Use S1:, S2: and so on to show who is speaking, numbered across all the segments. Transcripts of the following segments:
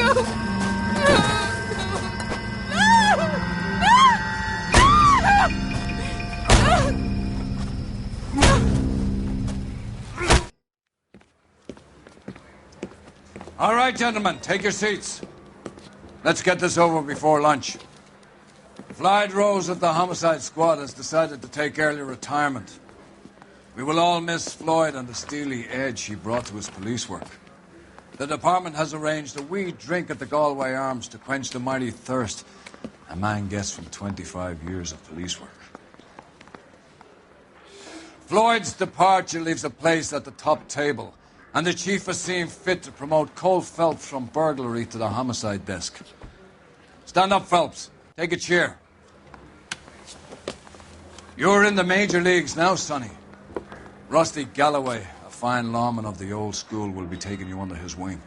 S1: All right, gentlemen, take your seats. Let's get this over before lunch. Floyd Rose of the homicide squad has decided to take early retirement. We will all miss Floyd and the steely edge he brought to his police work. The department has arranged a wee drink at the Galway Arms to quench the mighty thirst a man gets from 25 years of police work. Floyd's departure leaves a place at the top table, and the chief has seen fit to promote Cole Phelps from burglary to the homicide desk. Stand up, Phelps. Take a chair. You're in the major leagues now, Sonny. Rusty Galloway, a fine lawman of the old school, will be taking you under his wing.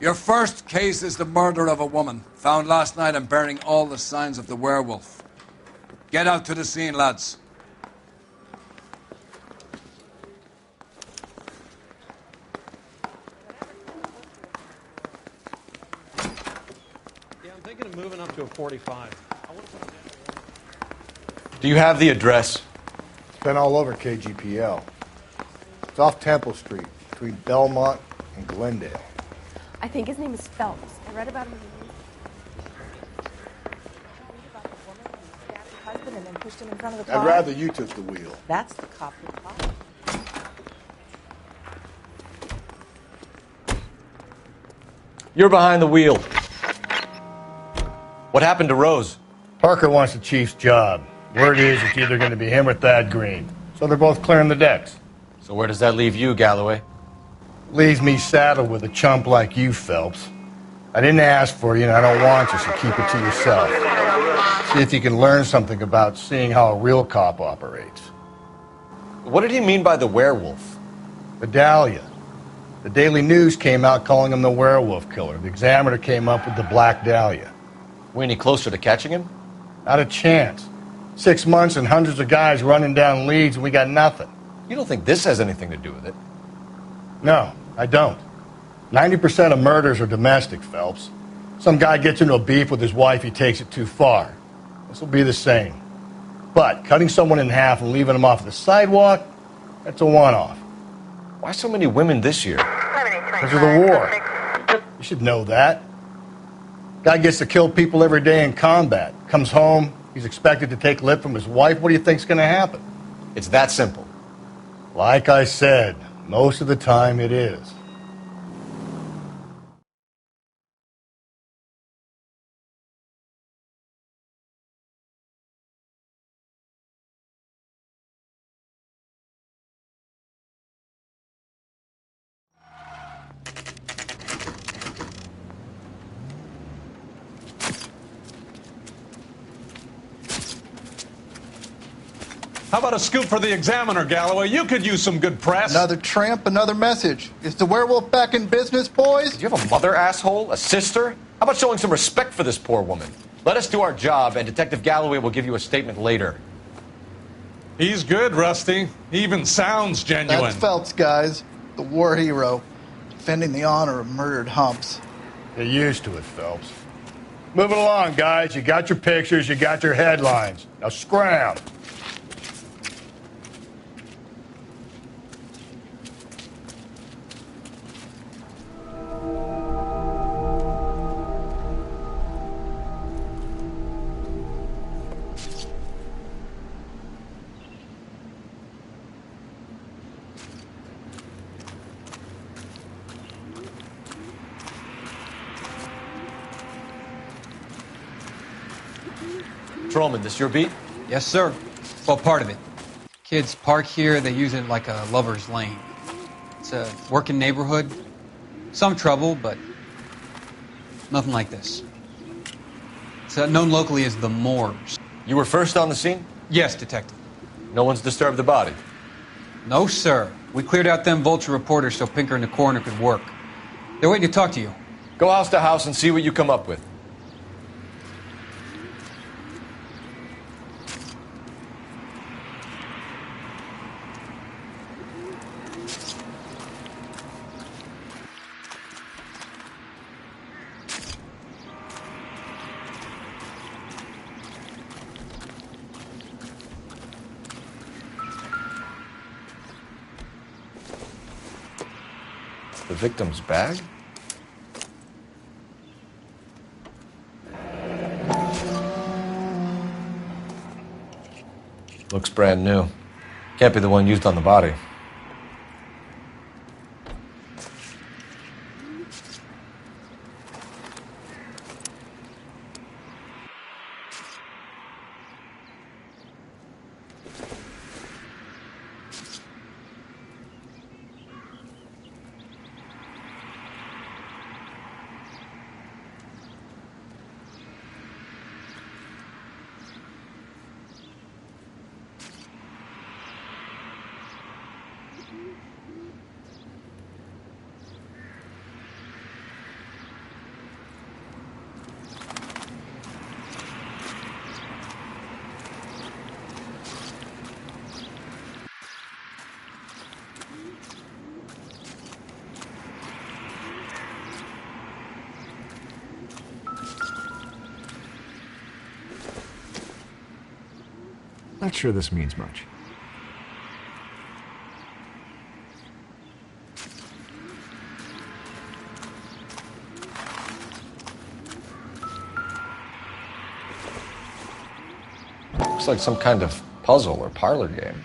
S1: Your first case is the murder of a woman, found last night and bearing all the signs of the werewolf. Get out to the scene, lads.
S2: Yeah, I'm thinking of moving up to a 45.
S3: Do you have the address?
S4: It's been all over KGPL. It's off Temple Street, between Belmont and Glendale.
S5: I think his name is Phelps. I read about him in the news. About the woman who stabbed her husband and then pushed him in front of the car.
S4: I'd rather you took the wheel.
S5: That's the cop who caught him.
S3: You're behind the wheel. What happened to Rose?
S4: Parker wants the chief's job. Word is it's either going to be him or Thad Green. So they're both clearing the decks.
S3: So where does that leave you, Galloway?
S4: Leaves me saddled with a chump like you, Phelps. I didn't ask for you, and I don't want you, so keep it to yourself. See if you can learn something about seeing how a real cop operates.
S3: What did he mean by the werewolf?
S4: Vidalia. The Daily News came out calling him the werewolf killer. The Examiner came up with the Black Dahlia.
S3: We any closer to catching him?
S4: Not a chance. 6 months and hundreds of guys running down leads, and we got nothing.
S3: You don't think this has anything to do with it?
S4: No, I don't. 90% of murders are domestic, Phelps. Some guy gets into a beef with his wife, he takes it too far. This will be the same. But cutting someone in half and leaving them off the sidewalk, that's a one-off.
S3: Why so many women this year?
S4: Because of the war. You should know that. Guy gets to kill people every day in combat. Comes home, he's expected to take lip from his wife. What do you think's going to happen?
S3: It's that simple.
S4: Like I said, most of the time it is.
S2: How about a scoop for the Examiner, Galloway? You could use some good press.
S6: Another tramp, another message. Is the werewolf back in business, boys?
S3: Do you have a mother, asshole? A sister? How about showing some respect for this poor woman? Let us do our job, and Detective Galloway will give you a statement later.
S2: He's good, Rusty. He even sounds genuine.
S6: That's Phelps, guys. The war hero. Defending the honor of murdered humps.
S4: Get used to it, Phelps. Moving along, guys. You got your pictures, you got your headlines. Now scram.
S3: Patrolman, this your beat?
S7: Yes, sir. Well, part of it. Kids park here, they use it like a lover's lane. It's a working neighborhood. Some trouble, but nothing like this. It's known locally as the Moors.
S3: You were first on the scene?
S7: Yes, Detective.
S3: No one's disturbed the body?
S7: No, sir. We cleared out them vulture reporters so Pinker and the coroner could work. They're waiting to talk to you.
S3: Go house to house and see what you come up with. The victim's bag? Looks brand new. Can't be the one used on the body.
S8: Not sure this means much.
S3: Looks like some kind of puzzle or parlor game.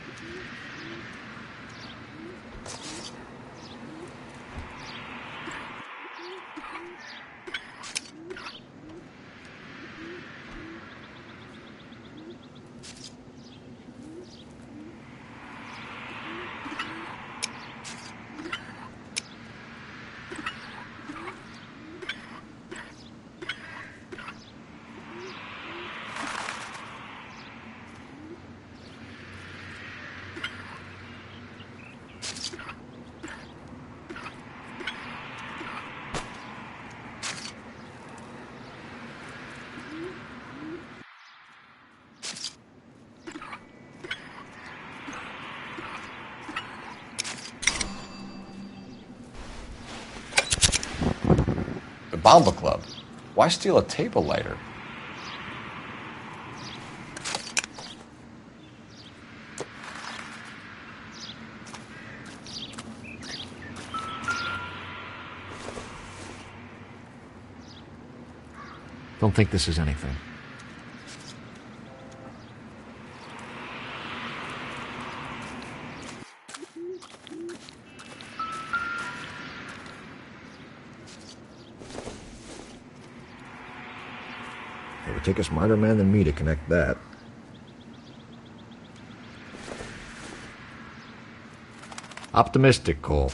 S3: Bomba Club. Why steal a table lighter?
S8: Don't think this is anything. It would take a smarter man than me to connect that. Optimistic, Cole.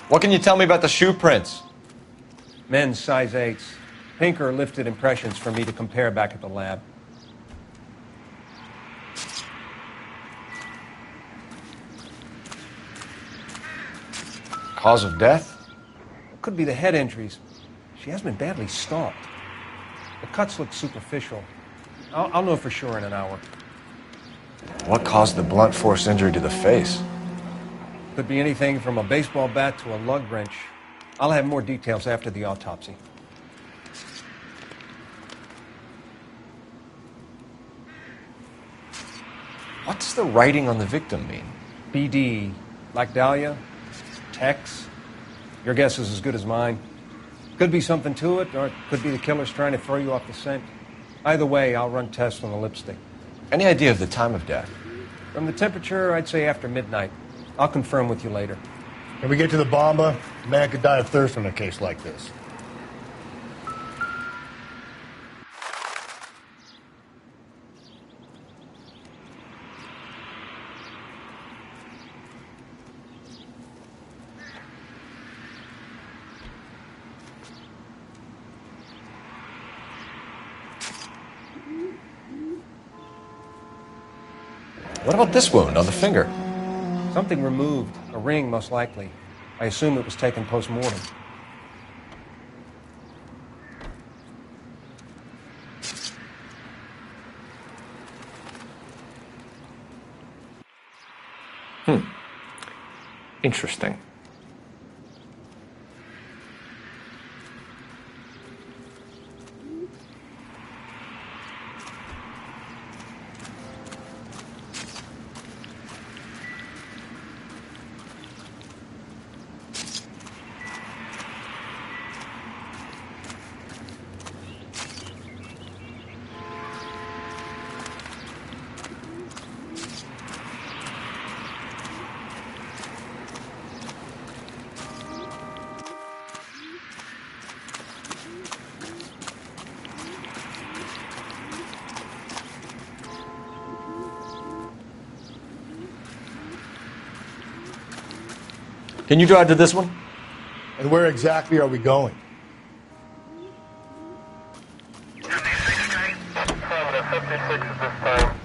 S3: What can you tell me about the shoe prints?
S9: Men's size 8s. Pinker lifted impressions for me to compare back at the lab.
S3: Cause of death?
S9: Could be the head injuries. She has been badly stalked. The cuts look superficial. I'll know for sure in an hour.
S3: What caused the blunt force injury to the face?
S9: Could be anything from a baseball bat to a lug wrench. I'll have more details after the autopsy.
S3: What does the writing on the victim mean?
S9: BD, like Dahlia, Tex. Your guess is as good as mine. Could be something to it, or it could be the killer's trying to throw you off the scent. Either way, I'll run tests on the lipstick.
S3: Any idea of the time of death?
S9: From the temperature, I'd say after midnight. I'll confirm with you later.
S4: When we get to the Bomba, a man could die of thirst in a case like this.
S3: What about this wound on the finger?
S9: Something removed. A ring, most likely. I assume it was taken post-mortem.
S3: Interesting. Can you drive to this one?
S4: And where exactly are we going?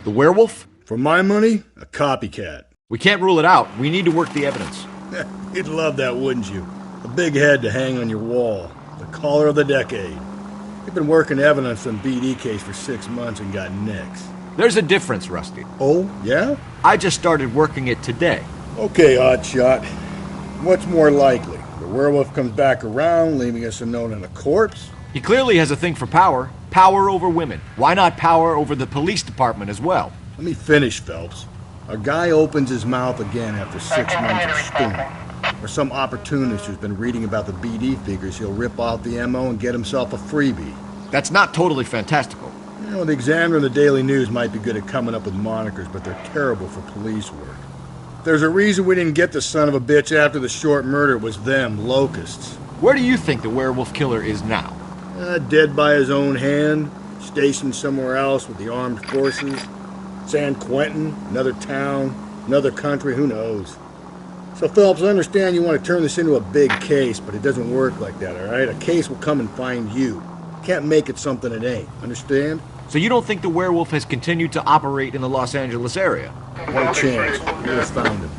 S8: The werewolf?
S4: For my money, a copycat.
S8: We can't rule it out. We need to work the evidence.
S4: You'd love that, wouldn't you? A big head to hang on your wall. The caller of the decade. You've been working evidence on BD case for 6 months and got nicks.
S8: There's a difference, Rusty.
S4: Oh, yeah?
S8: I just started working it today.
S4: Okay, Oddshot. What's more likely? The werewolf comes back around, leaving us a note on a corpse?
S8: He clearly has a thing for power. Power over women. Why not power over the police department as well?
S4: Let me finish, Phelps. A guy opens his mouth again after 6 months of stewing. Or some opportunist who's been reading about the BD figures he'll rip out the MO and get himself a freebie.
S8: That's not totally fantastical.
S4: You know, the Examiner and the Daily News might be good at coming up with monikers, but they're terrible for police work. There's a reason we didn't get the son of a bitch after the short murder. It was them, locusts.
S8: Where do you think the werewolf killer is now?
S4: Dead by his own hand, stationed somewhere else with the armed forces. San Quentin, another town, another country, who knows? So, Phelps, I understand you want to turn this into a big case, but it doesn't work like that, all right? A case will come and find you. Can't make it something it ain't, understand?
S8: So you don't think the werewolf has continued to operate in the Los Angeles area?
S4: What a chance. We would have found him.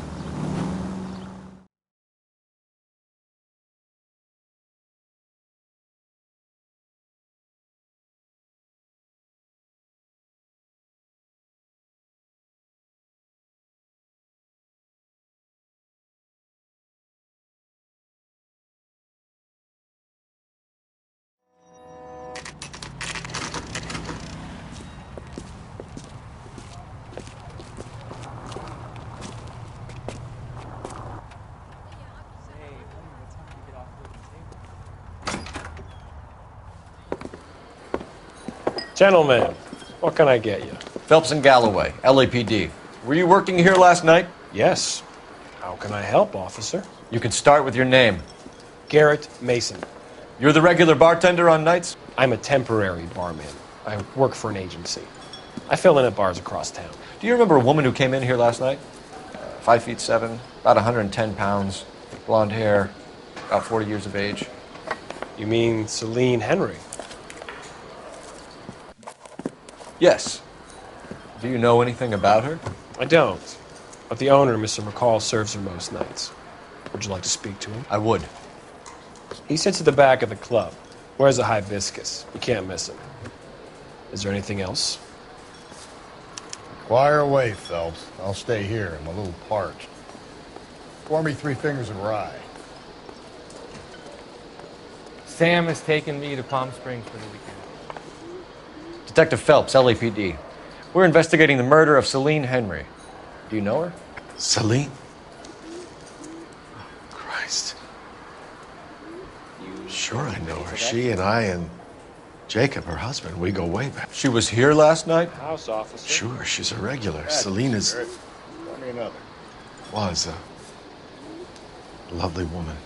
S10: Gentlemen, what can I get you?
S3: Phelps and Galloway, LAPD. Were you working here last night?
S10: Yes. How can I help, officer?
S3: You can start with your name.
S10: Garrett Mason.
S3: You're the regular bartender on nights?
S10: I'm a temporary barman. I work for an agency. I fill in at bars across town.
S3: Do you remember a woman who came in here last night? 5'7", about 110 pounds, blonde hair, about 40 years of age.
S10: You mean Celine Henry?
S3: Yes. Do you know anything about her?
S10: I don't. But the owner, Mr. McCall, serves her most nights. Would you like to speak to him?
S3: I would.
S10: He sits at the back of the club. Wears a hibiscus. You can't miss him. Is there anything else?
S4: Fire away, Phelps. I'll stay here. I'm a little parched. Pour me 3 fingers of rye.
S11: Sam has taken me to Palm Springs for the weekend.
S3: Detective Phelps, LAPD. We're investigating the murder of Celine Henry. Do you know her?
S12: Celine? Oh, Christ. Sure I know her. She and I and Jacob, her husband, we go way back.
S3: She was here last night?
S10: House officer.
S12: Sure, she's a regular. Celine is...
S4: Pour me another.
S12: Was a lovely woman.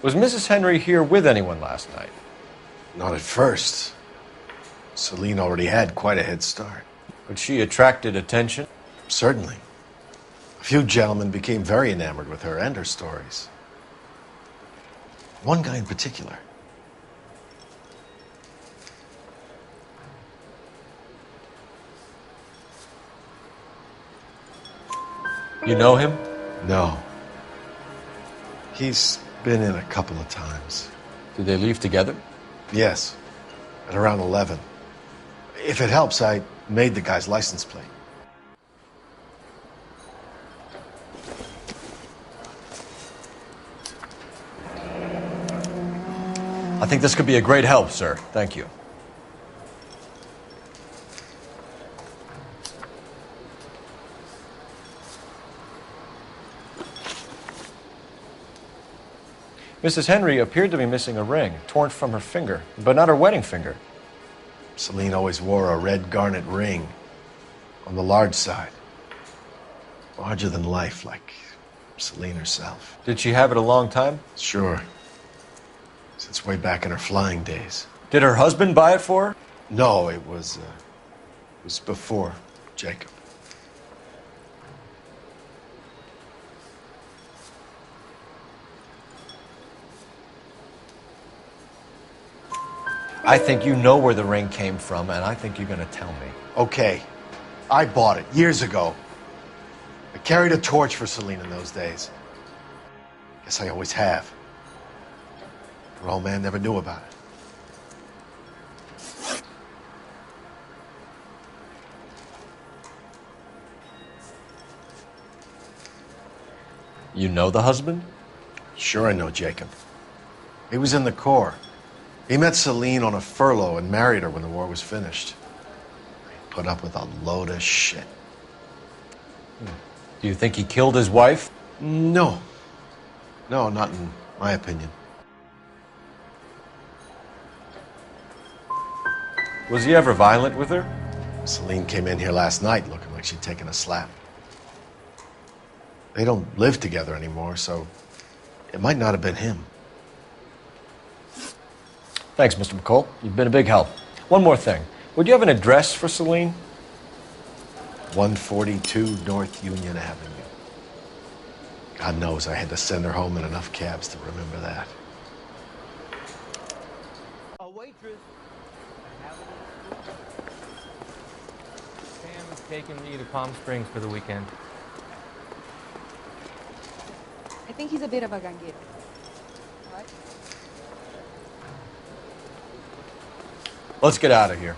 S3: Was Mrs. Henry here with anyone last night?
S12: Not at first. Celine already had quite a head start.
S3: But she attracted attention?
S12: Certainly. A few gentlemen became very enamored with her and her stories. One guy in particular.
S3: You know him?
S12: No. He's been in a couple of times.
S3: Did they leave together?
S12: Yes. At around 11. If it helps, I Made the guy's license plate.
S3: I think this could be a great help, sir. Thank you. Mrs. Henry appeared to be missing a ring, torn from her finger, but not her wedding finger.
S12: Celine always wore a red garnet ring on the large side. Larger than life, like Celine herself.
S3: Did she have it a long time?
S12: Sure. Since way back in her flying days.
S3: Did her husband buy it for her?
S12: No, it was before Jacob.
S3: I think you know where the ring came from, and I think you're going to tell me.
S12: Okay. I bought it years ago. I carried a torch for Celine in those days. Guess I always have. Her old man never knew about it.
S3: You know the husband?
S12: Sure I know Jacob. He was in the Corps. He met Celine on a furlough and married her when the war was finished. He put up with a load of shit.
S3: Do you think he killed his wife?
S12: No. No, not in my opinion.
S3: Was he ever violent with her?
S12: Celine came in here last night looking like she'd taken a slap. They don't live together anymore, so it might not have been him.
S3: Thanks, Mr. McCall. You've been a big help. One more thing. Would you have an address for Celine?
S12: 142 North Union Avenue. God knows I had to send her home in enough cabs to remember that.
S11: A waitress. Sam is taking me to Palm Springs for the weekend.
S5: I think he's a bit of a ganguero. What?
S3: Let's get out of here.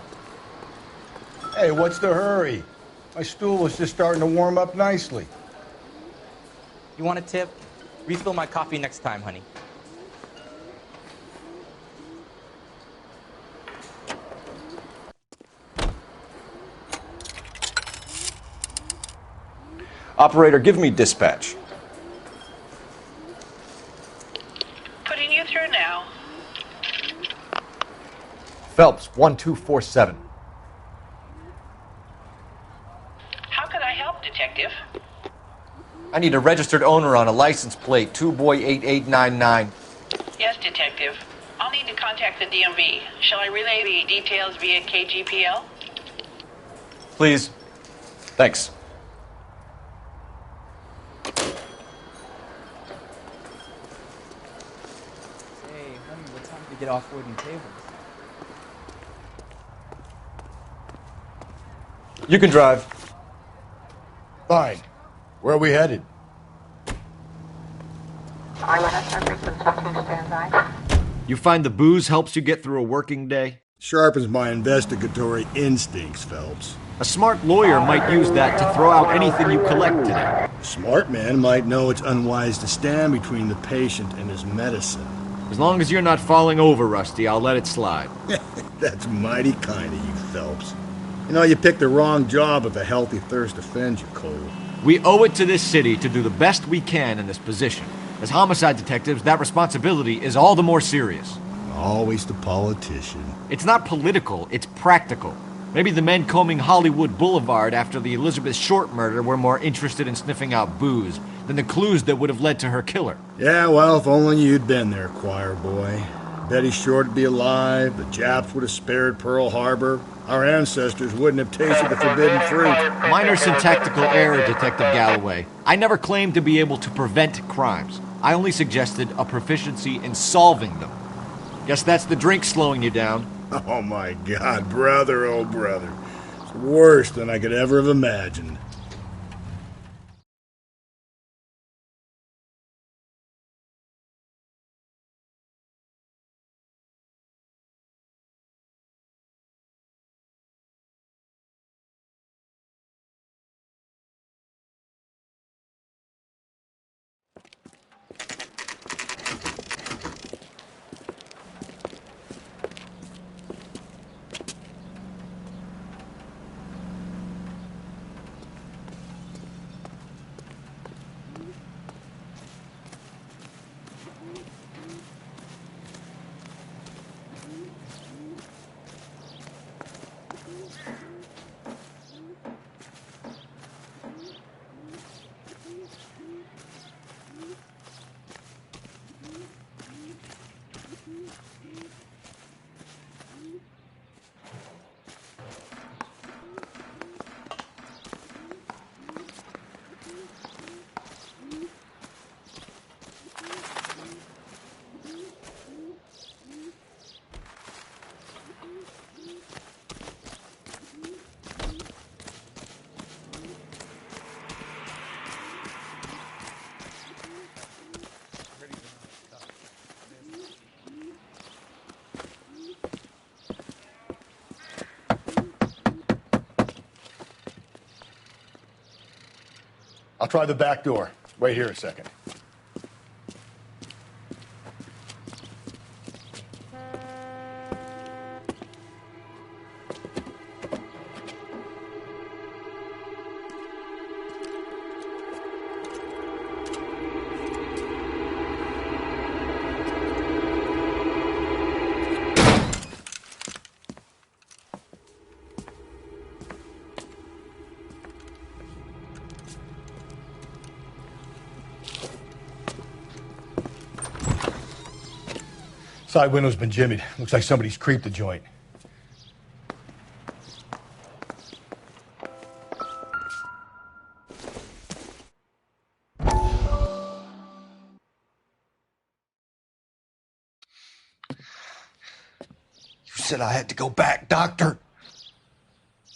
S4: Hey, what's the hurry? My stool was just starting to warm up nicely.
S13: You want a tip? Refill my coffee next time, honey.
S3: Operator, give me dispatch.
S14: Putting you through now.
S3: Phelps, 1247.
S14: How can I help, Detective?
S3: I need a registered owner on a license plate, 2boy8899.
S14: Yes, Detective. I'll need to contact the DMV. Shall I relay the details via KGPL?
S3: Please. Thanks.
S13: Hey, honey, what time do you get off wooden tables?
S3: You can drive.
S4: Fine. Where are we headed?
S8: You find the booze helps you get through a working day?
S4: Sharpens my investigatory instincts, Phelps.
S8: A smart lawyer might use that to throw out anything you collect today.
S4: A smart man might know it's unwise to stand between the patient and his medicine.
S8: As long as you're not falling over, Rusty, I'll let it slide.
S4: That's mighty kind of you, Phelps. You know, you picked the wrong job if a healthy thirst offends you, Cole.
S8: We owe it to this city to do the best we can in this position. As homicide detectives, that responsibility is all the more serious.
S4: Always the politician.
S8: It's not political, it's practical. Maybe the men combing Hollywood Boulevard after the Elizabeth Short murder were more interested in sniffing out booze than the clues that would have led to her killer.
S4: Yeah, well, if only you'd been there, choir boy. Betty Short would be alive, the Japs would have spared Pearl Harbor, our ancestors wouldn't have tasted the forbidden fruit.
S8: Minor syntactical error, Detective Galloway. I never claimed to be able to prevent crimes. I only suggested a proficiency in solving them. Guess that's the drink slowing you down.
S4: Oh my God, brother, oh brother. It's worse than I could ever have imagined. I'll try the back door. Wait here a second. Side window's been jimmied. Looks like somebody's creeped the joint.
S12: You said I had to go back, Doctor.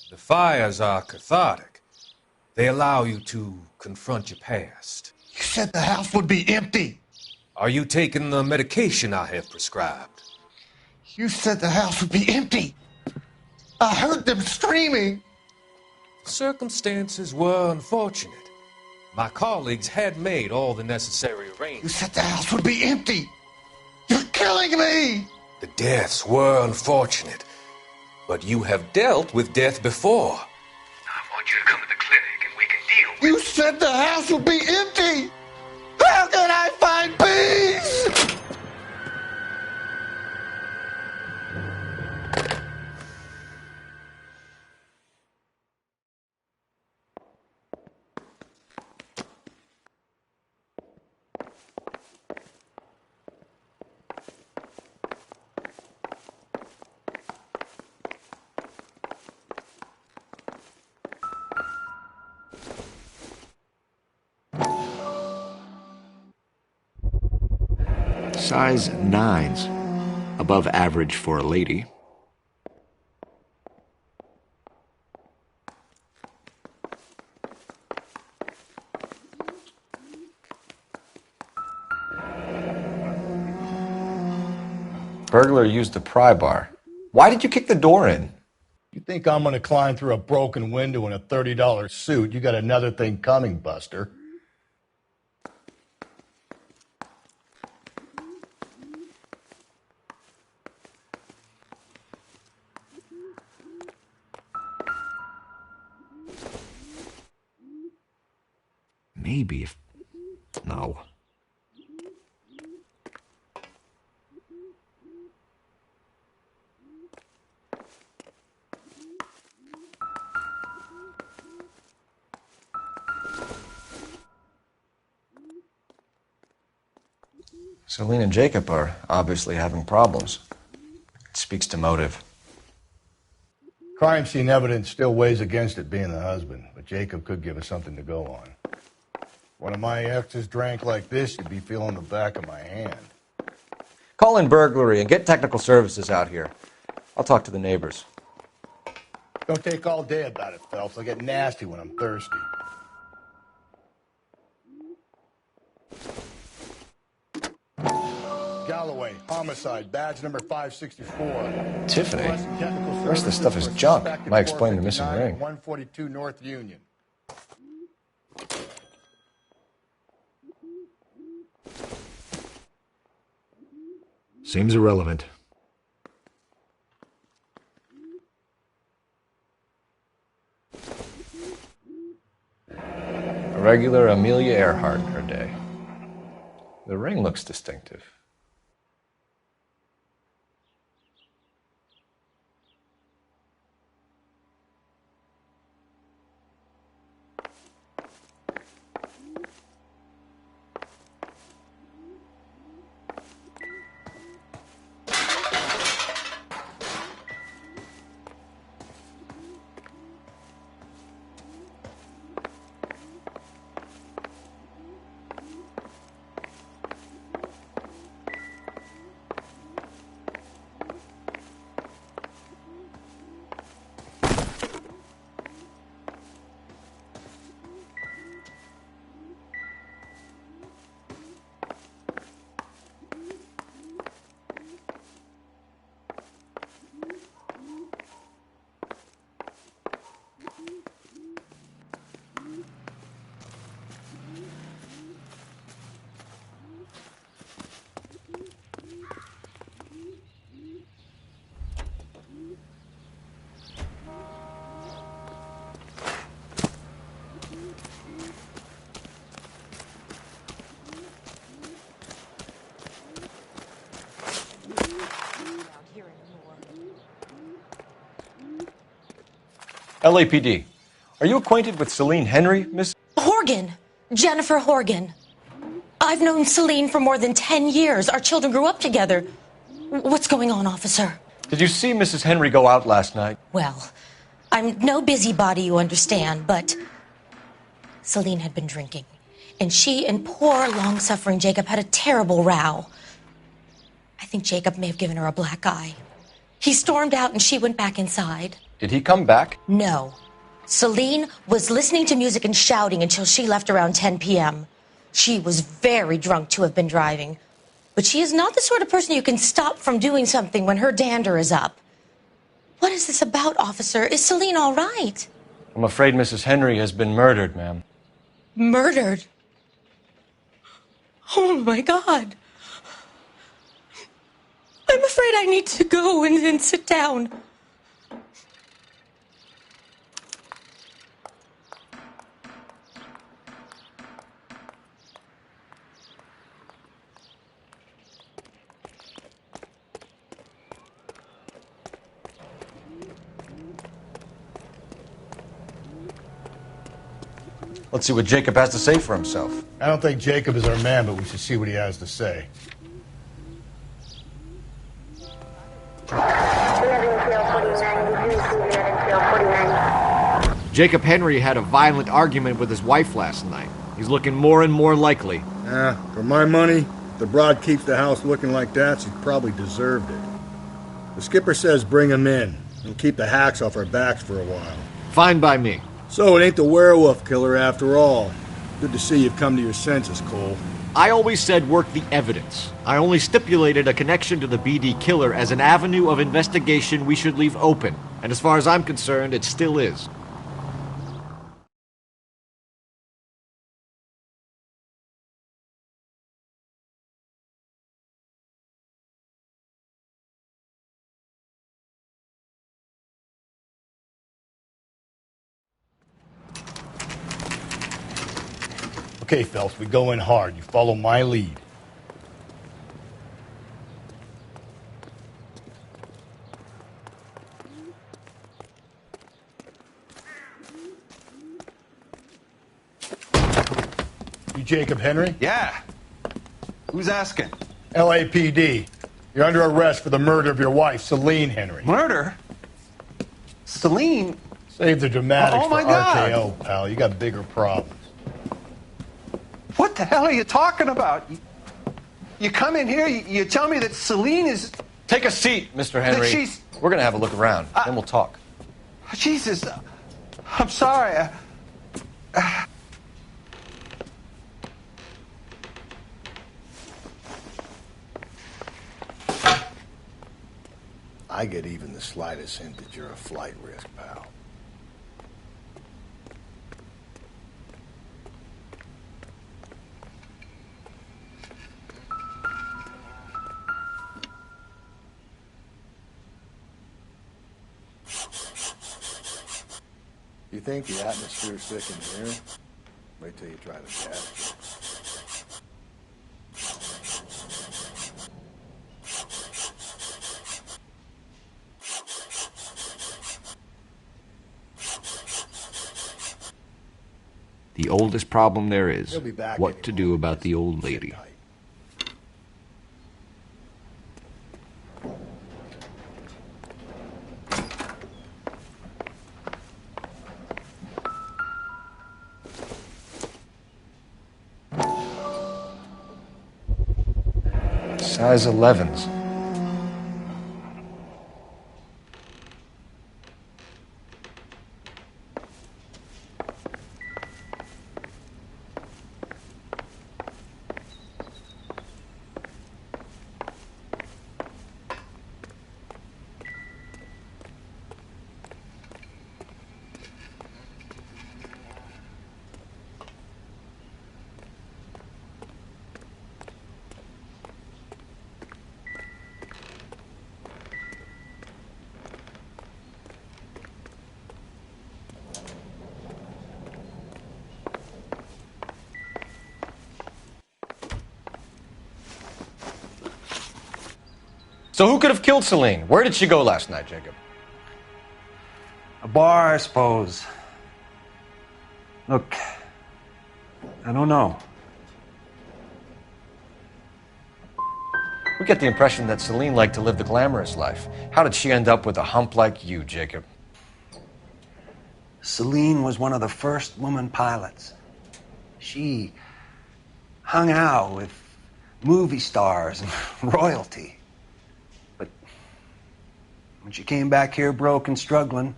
S15: The fires are cathartic. They allow you to confront your past.
S12: You said the house would be empty.
S15: Are you taking the medication I have prescribed?
S12: You said the house would be empty. I heard them screaming.
S15: Circumstances were unfortunate. My colleagues had made all the necessary
S12: You
S15: arrangements.
S12: said the house would be empty. You're killing me.
S15: The deaths were unfortunate, but you have dealt with death before.
S16: I want you to come to the clinic and we can deal with it.
S12: You said the house would be empty. How can I find peace?
S8: Size 9s. Above average for a lady.
S3: Burglar used the pry bar. Why did you kick the door in?
S4: You think I'm gonna climb through a broken window in a $30 suit? You got another thing coming, Buster.
S8: Maybe if... No.
S3: Celine and Jacob are obviously having problems. It speaks to motive.
S4: Crime scene evidence still weighs against it being the husband, but Jacob could give us something to go on. One of my exes drank like this, you'd be feeling the back of my hand.
S3: Call in burglary and get technical services out here. I'll talk to the neighbors.
S4: Don't take all day about it, Phelps. I get nasty when I'm thirsty. Galloway, homicide, badge number 564.
S3: Tiffany? The rest of the stuff is junk. Might explain the missing ring.
S4: 142 North Union.
S8: Seems irrelevant.
S3: A regular Amelia Earhart in her day. The ring looks distinctive. LAPD. Are you acquainted with Celine Henry, Miss?
S17: Horgan. Jennifer Horgan. I've known Celine for more than 10 years. Our children grew up together. What's going on, officer?
S3: Did you see Mrs. Henry go out last night?
S17: Well, I'm no busybody, you understand, but Celine had been drinking. And she and poor, long-suffering Jacob had a terrible row. I think Jacob may have given her a black eye. He stormed out and she went back inside.
S3: Did he come back?
S17: No. Celine was listening to music and shouting until she left around 10 p.m. She was very drunk to have been driving. But she is not the sort of person you can stop from doing something when her dander is up. What is this about, officer? Is Celine all right?
S3: I'm afraid Mrs. Henry has been murdered, ma'am.
S17: Murdered? Oh, my God. I'm afraid I need to go and sit down.
S3: Let's see what Jacob has to say for himself.
S4: I don't think Jacob is our man, but we should see what he has to say.
S8: Jacob Henry had a violent argument with his wife last night. He's looking more and more likely.
S4: For my money, if the broad keeps the house looking like that, she probably deserved it. The skipper says bring him in. He'll keep the hacks off our backs for a while.
S8: Fine by me.
S4: So it ain't the werewolf killer after all. Good to see you've come to your senses, Cole.
S8: I always said work the evidence. I only stipulated a connection to the BD killer as an avenue of investigation we should leave open. And as far as I'm concerned, it still is.
S4: Okay, Phelps, we go in hard. You follow my lead. You Jacob Henry?
S18: Yeah. Who's asking?
S4: LAPD. You're under arrest for the murder of your wife, Celine Henry.
S18: Murder? Celine?
S4: Save the dramatics
S18: Oh, my
S4: for
S18: God.
S4: RKO, pal. You got bigger problems.
S18: What the hell are you talking about? You come in here, you tell me that Celine is...
S3: Take a seat, Mr. Henry.
S18: That she's...
S3: We're going to have a look around, then we'll talk.
S18: Jesus, I'm sorry.
S4: I get even the slightest hint that you're a flight risk, pal. You think the atmosphere's thick in here? Wait till you try the gas.
S8: The oldest problem there is,
S4: He'll be back
S8: what to do about the old lady.
S3: Size 11s. So who could have killed Celine? Where did she go last night, Jacob?
S18: A bar, I suppose. Look, I don't know.
S3: We get the impression that Celine liked to live the glamorous life. How did she end up with a hump like you, Jacob?
S18: Celine was one of the first woman pilots. She hung out with movie stars and royalty. But when she came back here broke and struggling,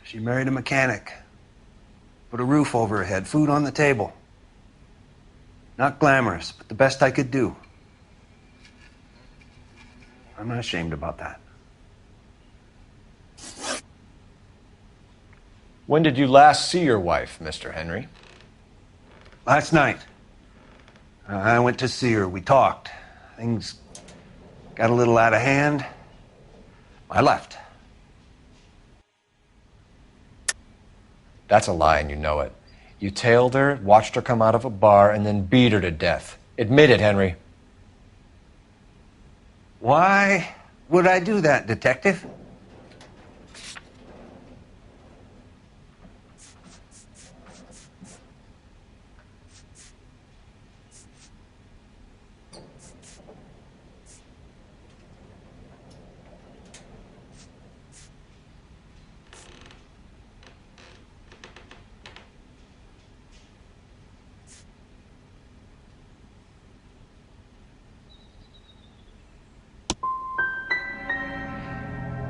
S18: she married a mechanic. Put a roof over her head, food on the table. Not glamorous, but the best I could do. I'm not ashamed about that.
S3: When did you last see your wife, Mr. Henry?
S18: Last night. I went to see her. We talked. Things got a little out of hand. I left.
S3: That's a lie, and you know it. You tailed her, watched her come out of a bar, and then beat her to death. Admit it, Henry.
S18: Why would I do that, Detective?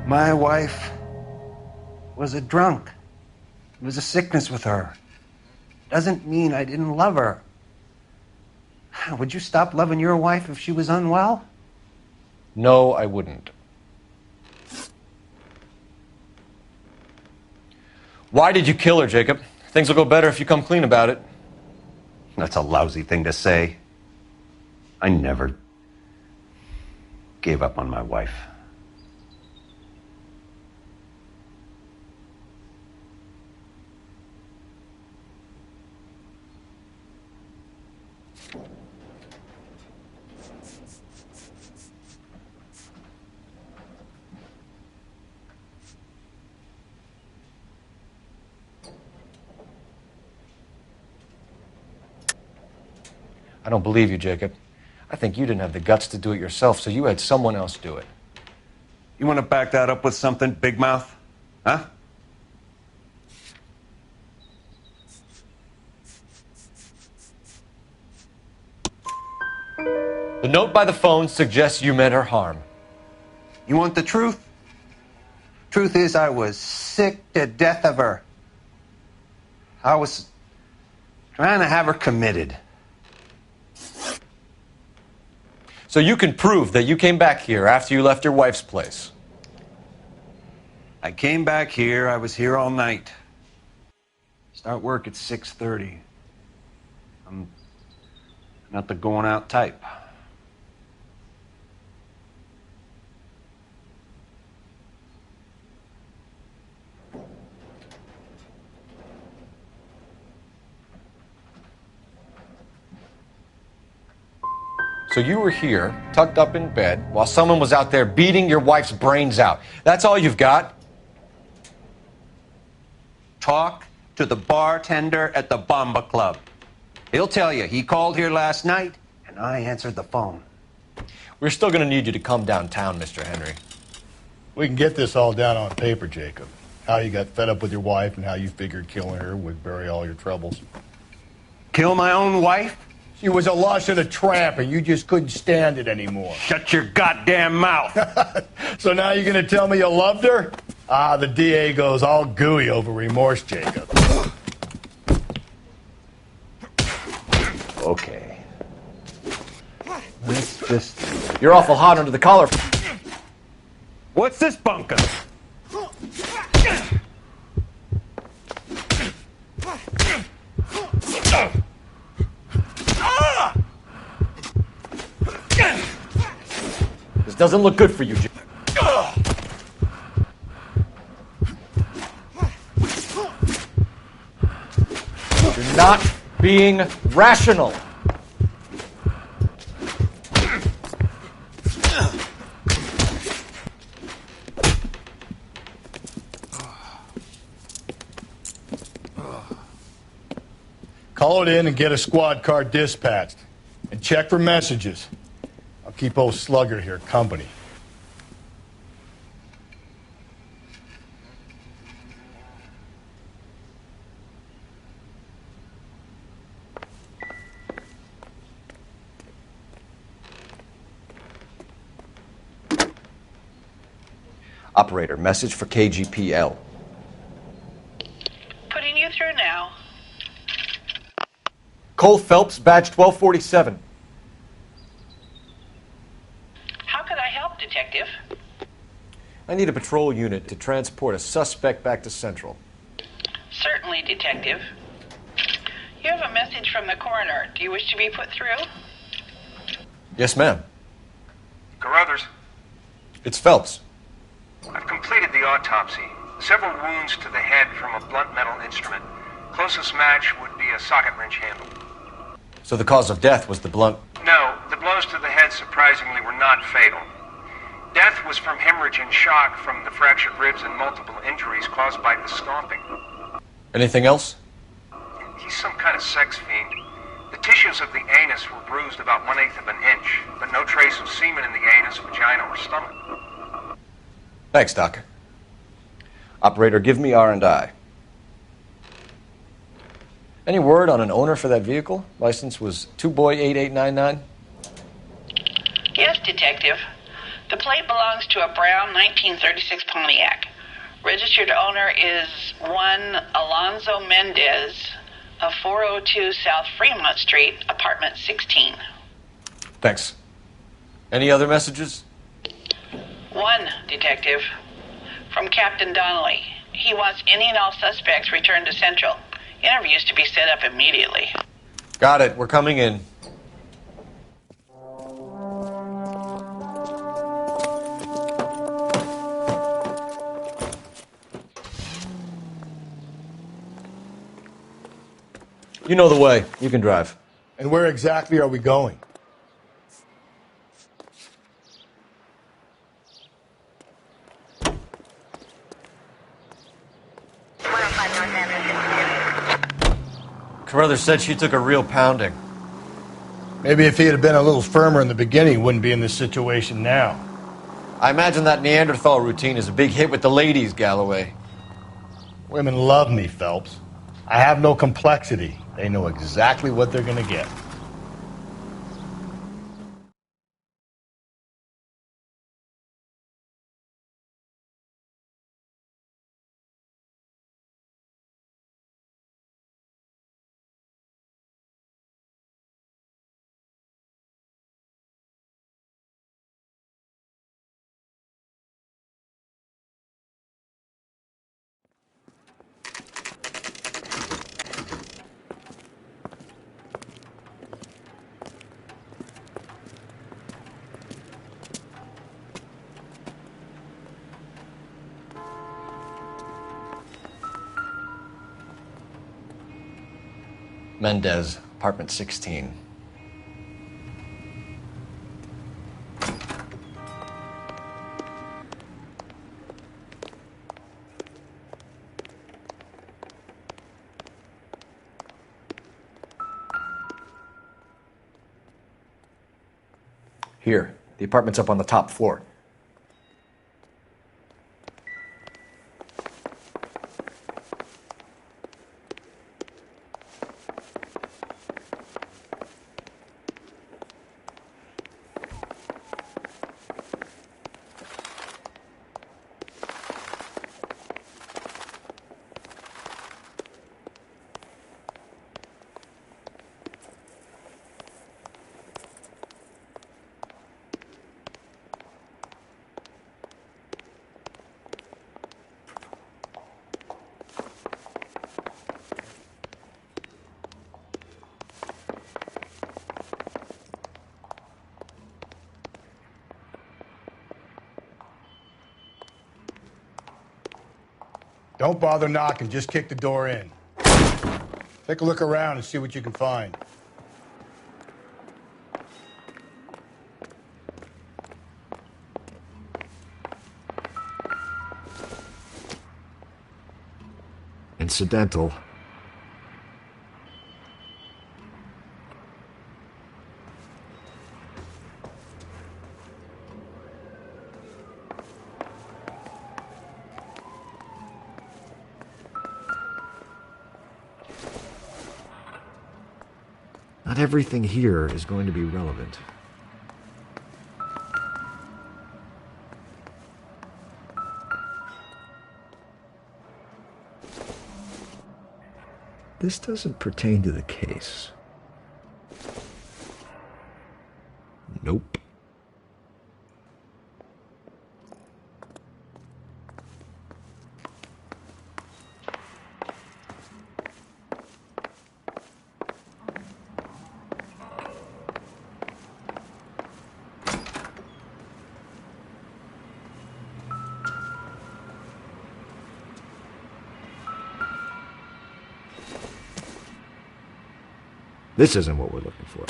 S18: My wife was a drunk. It was a sickness with her. Doesn't mean I didn't love her. Would you stop loving your wife if she was unwell?
S3: No, I wouldn't. Why did you kill her, Jacob? Things will go better if you come clean about it.
S18: That's a lousy thing to say. I never gave up on my wife.
S3: I don't believe you, Jacob. I think you didn't have the guts to do it yourself, so you had someone else do it.
S18: You want to back that up with something, Big Mouth? Huh?
S3: The note by the phone suggests you meant her harm.
S18: You want the truth? Truth is, I was sick to death of her. I was trying to have her committed.
S3: So you can prove that you came back here after you left your wife's place.
S18: I came back here. I was here all night. Start work at 6:30. I'm not the going out type.
S3: So you were here, tucked up in bed, while someone was out there beating your wife's brains out. That's all you've got?
S18: Talk to the bartender at the Bomba Club. He'll tell you he called here last night, and I answered the phone.
S3: We're still going to need you to come downtown, Mr. Henry.
S4: We can get this all down on paper, Jacob. How you got fed up with your wife and how you figured killing her would bury all your troubles.
S18: Kill my own wife?
S4: She was a lush and a tramp, and you just couldn't stand it anymore.
S18: Shut your goddamn mouth.
S4: So now you're going to tell me you loved her? Ah, the DA goes all gooey over remorse, Jacob.
S18: Okay. Let's just...
S3: You're awful hot under the collar.
S18: What's this bunkum?
S3: This doesn't look good for you, Jim. You're not being rational.
S4: Call it in and get a squad car dispatched. And check for messages. I'll keep old Slugger here company.
S3: Operator, message for KGPL.
S14: Putting you through now.
S3: Cole Phelps, badge 1247.
S14: How could I help, Detective?
S3: I need a patrol unit to transport a suspect back to Central.
S14: Certainly, Detective. You have a message from the coroner. Do you wish to be put through?
S3: Yes, ma'am.
S16: Carruthers,
S3: It's Phelps.
S16: I've completed the autopsy. Several wounds to the head from a blunt metal instrument. Closest match would be a socket wrench handle.
S3: So the cause of death was the blunt.
S16: No, the blows to the head surprisingly were not fatal. Death was from hemorrhage and shock from the fractured ribs and multiple injuries caused by the stomping.
S3: Anything else?
S16: He's some kind of sex fiend. The tissues of the anus were bruised about 1/8 of an inch, but no trace of semen in the anus, vagina, or stomach.
S3: Thanks, Doc. Operator, give me R&I. Any word on an owner for that vehicle? License was 2boy8899.
S14: Yes, Detective. The plate belongs to a brown 1936 Pontiac. Registered owner is one Alonzo Mendez of 402 South Fremont Street, apartment 16.
S3: Thanks. Any other messages?
S14: One, Detective. From Captain Donnelly. He wants any and all suspects returned to Central. Interviews to be set up immediately.
S3: Got it. We're coming in. You know the way. You can drive.
S4: And where exactly are we going?
S8: Carruthers said she took a real pounding.
S4: Maybe if he had been a little firmer in the beginning, he wouldn't be in this situation now.
S8: I imagine that Neanderthal routine is a big hit with the ladies, Galloway.
S4: Women love me, Phelps. I have no complexity. They know exactly what they're going to get.
S3: Mendez, apartment 16. Here, the apartment's up on the top floor.
S4: Don't bother knocking, just kick the door in. Take a look around and see what you can find.
S8: Incidental. everything here is going to be relevant. This doesn't pertain to the case. Nope. This isn't what we're looking for.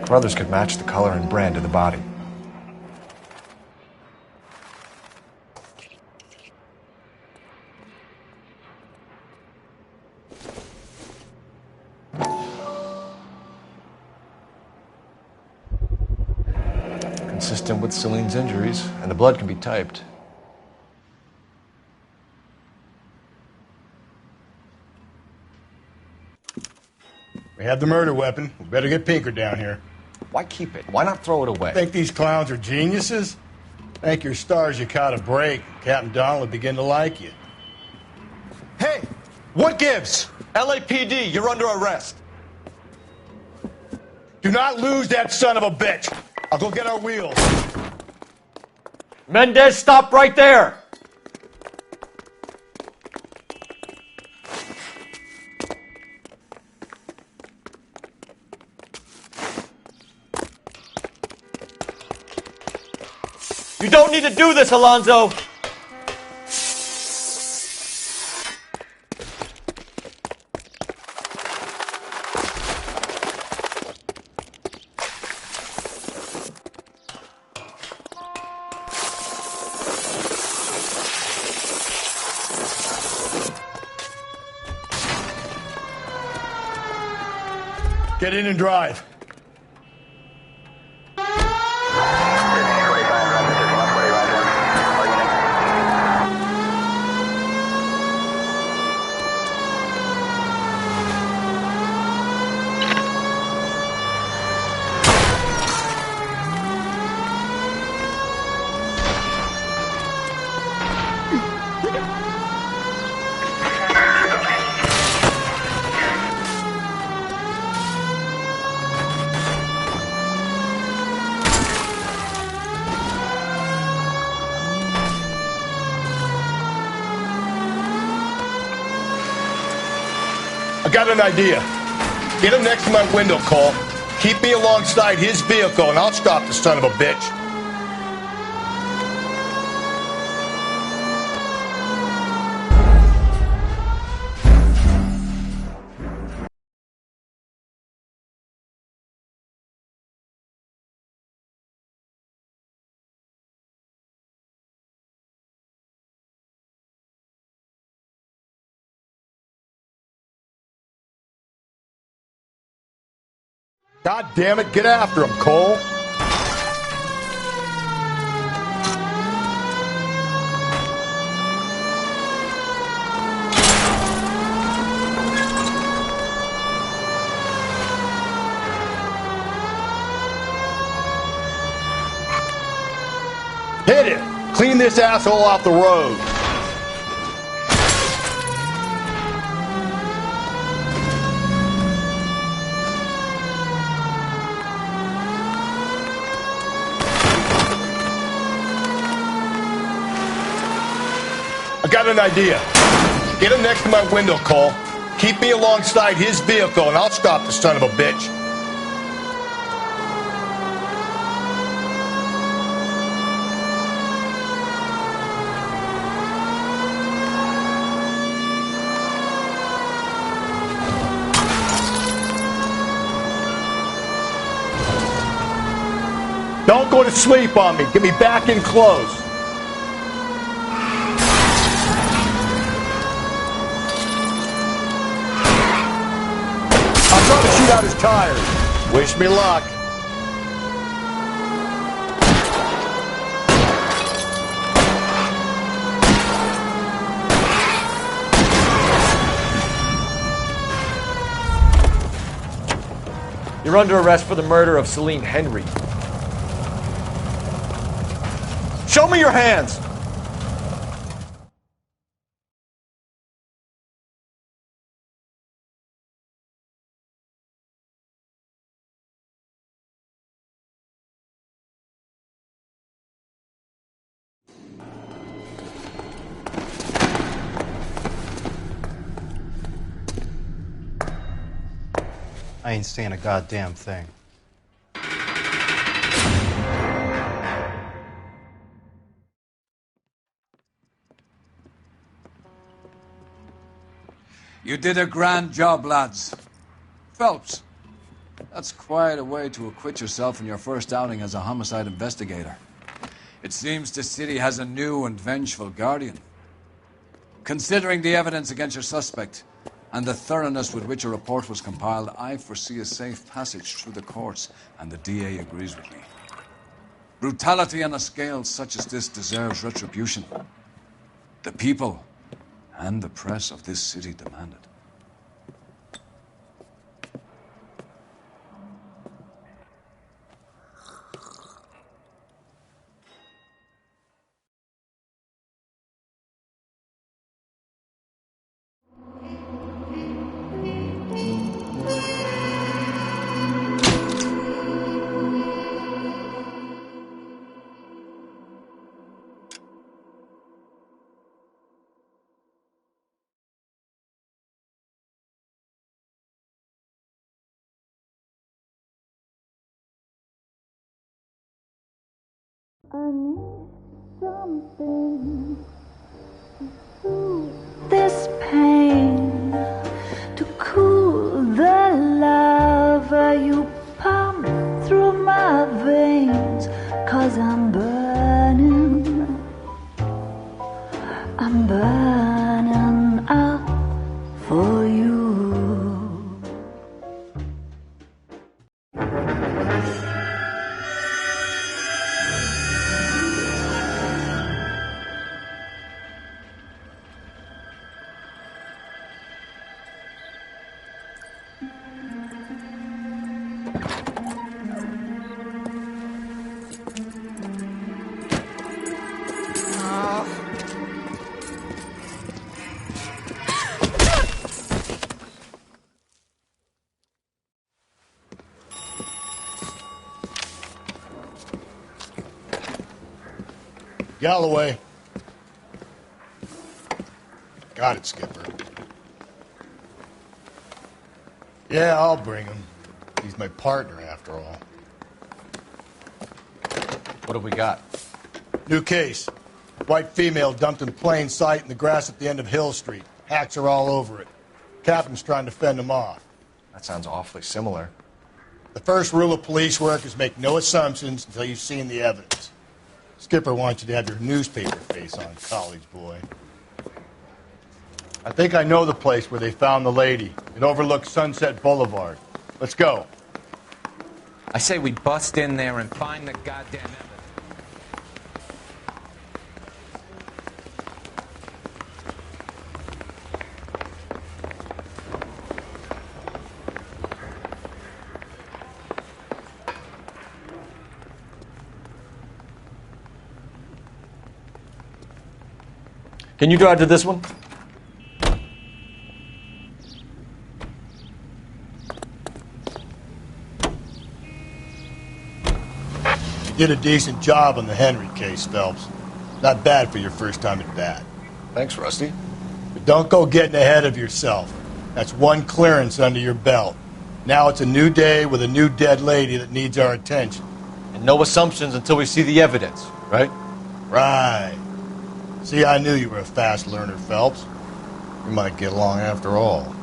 S3: Brothers could match the color and brand of the body. Consistent with Celine's injuries, and the blood can be typed.
S4: We have the murder weapon. We better get Pinker down here.
S3: Why keep it? Why not throw it away?
S4: Think these clowns are geniuses? Thank your stars you caught a break. Captain Donald will begin to like you.
S3: Hey! What gives? LAPD, you're under arrest.
S4: Do not lose that son of a bitch. I'll go get our wheels.
S8: Mendez, stop right there! You don't need to do this, Alonzo!
S4: Get in and drive. I got an idea. Get him next to my window, Cole. Keep me alongside his vehicle, and I'll stop the son of a bitch. God damn it, get after him, Cole. Hit it! Clean this asshole off the road. I got an idea. Get him next to my window, Cole. Keep me alongside his vehicle, and I'll stop the son of a bitch. Don't go to sleep on me. Get me back in close. I'll try to shoot out his tires.
S12: Wish me luck.
S3: You're under arrest for the murder of Celine Henry. Show me your hands!
S19: I ain't saying a goddamn thing.
S1: You did a grand job, lads. Phelps, that's quite a way to acquit yourself in your first outing as a homicide investigator. It seems the city has a new and vengeful guardian. Considering the evidence against your suspect and the thoroughness with which a report was compiled, I foresee a safe passage through the courts, and the DA agrees with me. Brutality on a scale such as this deserves retribution. The people and the press of this city demand it.
S20: I need something to soothe this pain, to cool the lava you pump through my veins, 'cause I'm burning up for you.
S4: Galloway. Got it, Skipper. Yeah, I'll bring him. He's my partner, after all.
S3: What have we got?
S4: New case. White female dumped in plain sight in the grass at the end of Hill Street. Hacks are all over it. Captain's trying to fend him off.
S3: That sounds awfully similar.
S4: The first rule of police work is make no assumptions until you've seen the evidence. Skipper wants you to have your newspaper face on, college boy. I think I know the place where they found the lady. It overlooks Sunset Boulevard. Let's go.
S13: I say we bust in there and find the goddamn evidence.
S3: Can you drive to this one?
S4: You did a decent job on the Henry case, Phelps. Not bad for your first time at bat.
S12: Thanks, Rusty.
S4: But don't go getting ahead of yourself. That's one clearance under your belt. Now it's a new day with a new dead lady that needs our attention.
S3: And no assumptions until we see the evidence, right?
S4: Right. See, I knew you were a fast learner, Phelps. We might get along after all.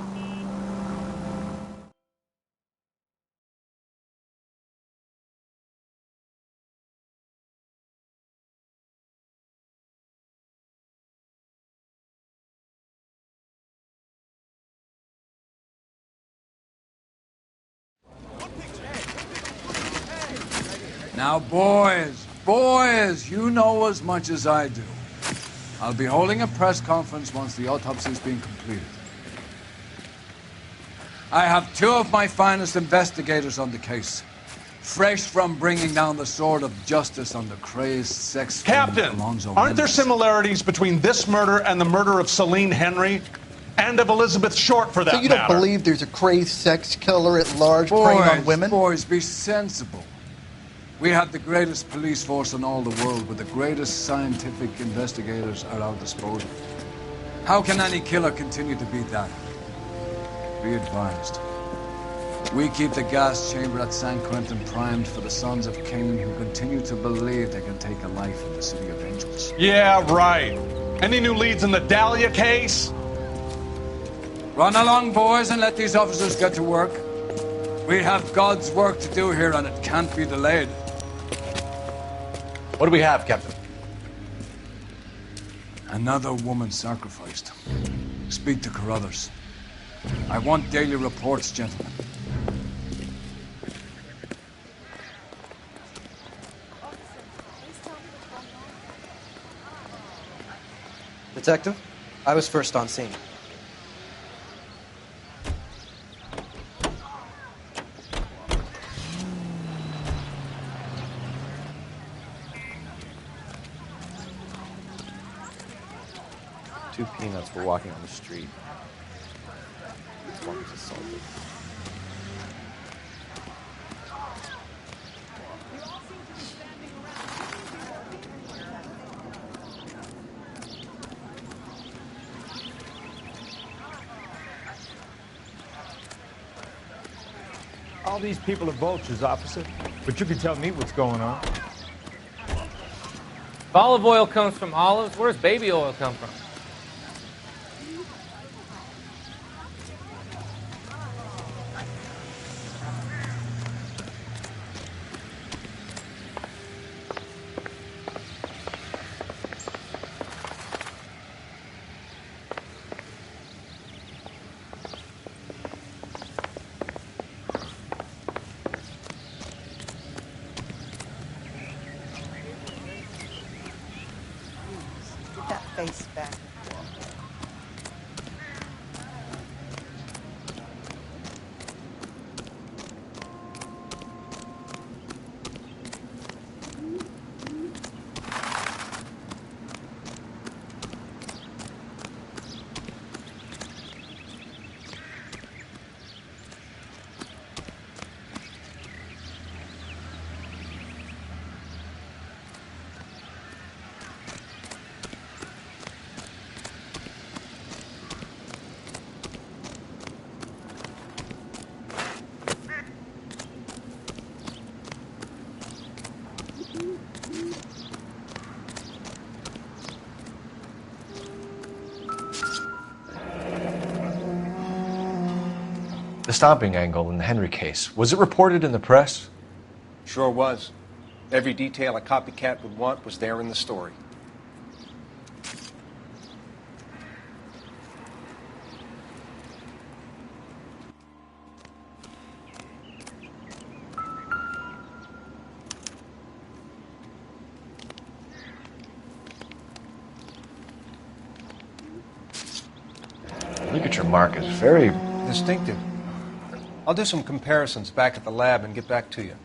S1: Now, boys, you know as much as I do. I'll be holding a press conference once the autopsy's been completed. I have two of my finest investigators on the case, fresh from bringing down the sword of justice on the crazed sex
S2: Captain,
S1: Alonzo
S2: aren't there
S1: Mendez.
S2: similarities between this murder and the murder of Celine Henry? And of Elizabeth Short, for that
S6: So you don't
S2: matter.
S6: believe there's a crazed sex killer at large preying on women?
S1: Boys, be sensible. We have the greatest police force in all the world with the greatest scientific investigators at our disposal. How can any killer continue to beat that? Be advised. We keep the gas chamber at San Quentin primed for the sons of Cain who continue to believe they can take a life in the City of Angels.
S2: Yeah, right. Any new leads in the Dahlia case?
S1: Run along, boys, and let these officers get to work. We have God's work to do here, and it can't be delayed.
S3: What do we have, Captain?
S1: Another woman sacrificed. Speak to Carruthers. I want daily reports, gentlemen.
S21: Detective, I was first on scene.
S8: Two peanuts were walking on the street. One was assaulted.
S11: All these people are vultures, officer, but you can tell me what's going on. If olive oil comes from olives, where does baby oil come from?
S5: Get that face back.
S3: The stomping angle in the Henry case, was it reported in the press?
S9: Sure was. Every detail a copycat would want was there in the story.
S3: Look at your mark, it's very
S9: distinctive. I'll do some comparisons back at the lab and get back to you.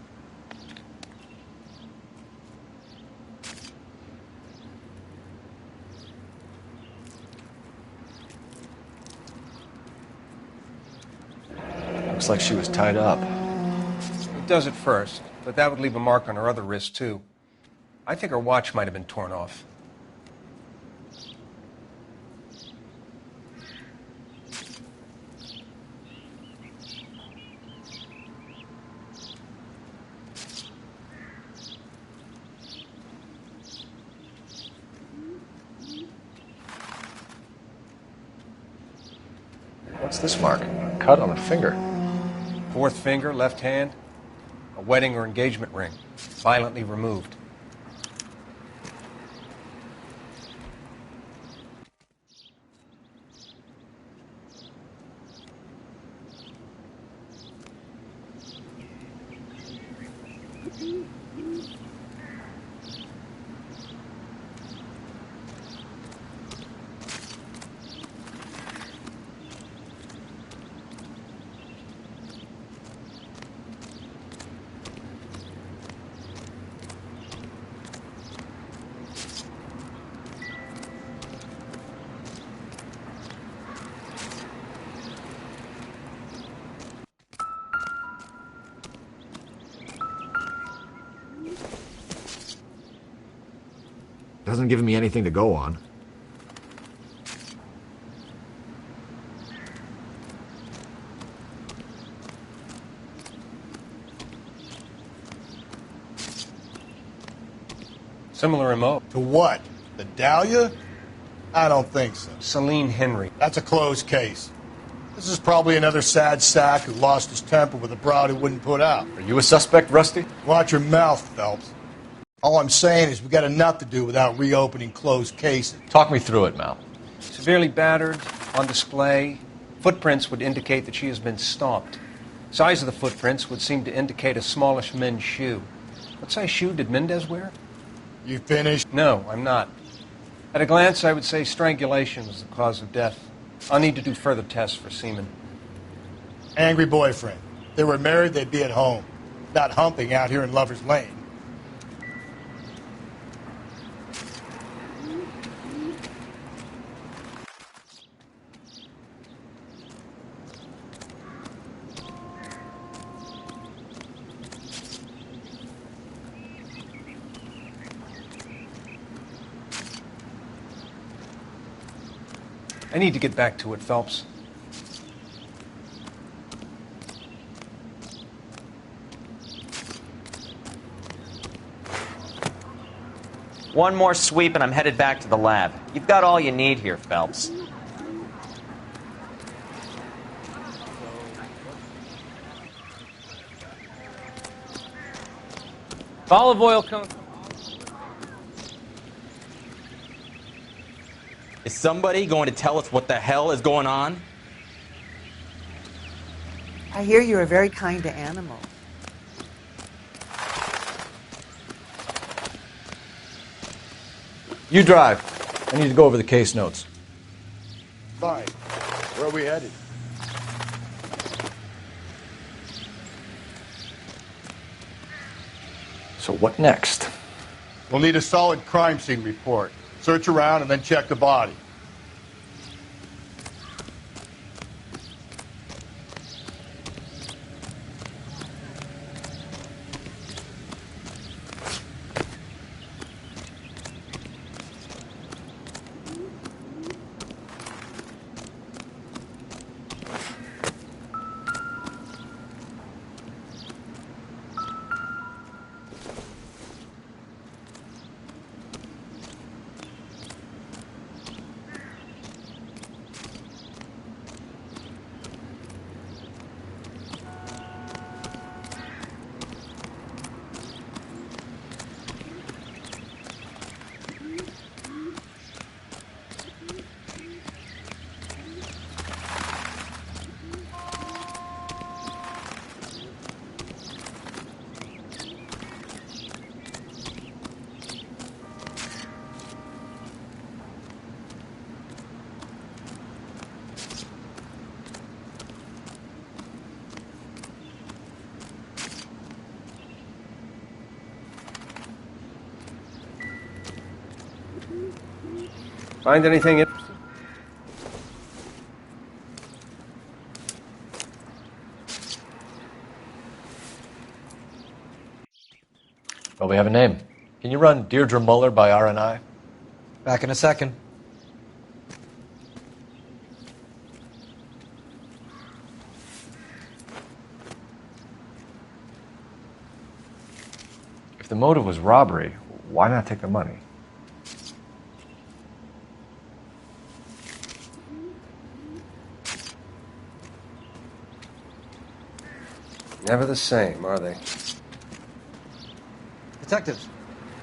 S3: Looks like she was tied up.
S9: It does at first, but that would leave a mark on her other wrist, too. I think her watch might have been torn off.
S3: What's this mark? A cut on a finger.
S9: Fourth finger, left hand. A wedding or engagement ring. Violently removed.
S8: Doesn't give me anything to go on.
S9: Similar MO.
S4: To what? The Dahlia? I don't think so.
S9: Celine Henry.
S4: That's a closed case. This is probably another sad sack who lost his temper with a broad who wouldn't put out.
S3: Are you a suspect, Rusty?
S4: Watch your mouth, Phelps. All I'm saying is we got enough to do without reopening closed cases.
S3: Talk me through it, Mal.
S9: Severely battered, on display. Footprints would indicate that she has been stomped. Size of the footprints would seem to indicate a smallish men's shoe. What size shoe did Mendez wear?
S4: You finished?
S9: No, I'm not. At a glance, I would say strangulation was the cause of death. I'll need to do further tests for semen.
S4: Angry boyfriend. If they were married, they'd be at home, not humping out here in Lover's Lane.
S9: I need to get back to it, Phelps.
S7: One more sweep and I'm headed back to the lab. You've got all you need here, Phelps.
S10: Olive oil comes.
S13: Is somebody going to tell us what the hell is going on?
S22: I hear you're a very kind to animals.
S3: You drive. I need to go over the case notes.
S4: Fine. Where are we headed?
S3: So what next?
S4: We'll need a solid crime scene report. Search around and then check the body.
S9: Find anything interesting?
S3: Well, we have a name. Can you run Deirdre Muller by RNI?
S21: Back in a second.
S3: If the motive was robbery, why not take the money?
S9: Never the same, are they?
S21: Detectives,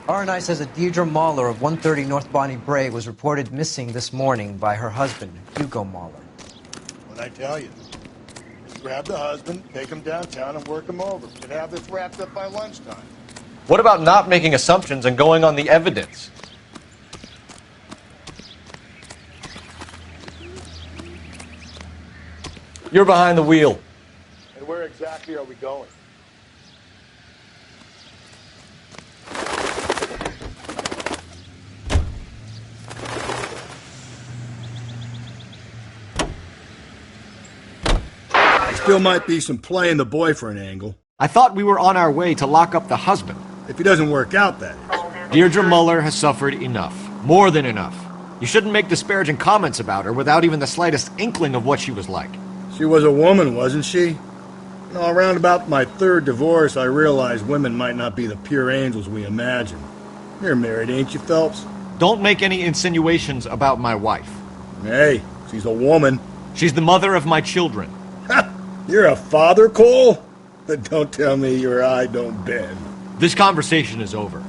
S21: RNI says that Deirdre Mahler of 130 North Bonnie Bray was reported missing this morning by her husband, Hugo Mahler.
S4: What'd I tell you? Just grab the husband, take him downtown, and work him over. We could have this wrapped up by lunchtime.
S3: What about not making assumptions and going on the evidence? You're behind the wheel.
S4: And where exactly are we going? Still might be some playing the boyfriend angle.
S8: I thought we were on our way to lock up the husband.
S4: If he doesn't work out, that is.
S8: Deirdre Muller has suffered enough. More than enough. You shouldn't make disparaging comments about her without even the slightest inkling of what she was like.
S4: She was a woman, wasn't she? You know, around about my third divorce, I realized women might not be the pure angels we imagine. You're married, ain't you, Phelps?
S8: Don't make any insinuations about my wife.
S4: Hey, she's a woman.
S8: She's the mother of my children.
S4: You're a father, Cole? But don't tell me your eye don't bend.
S8: This conversation is over.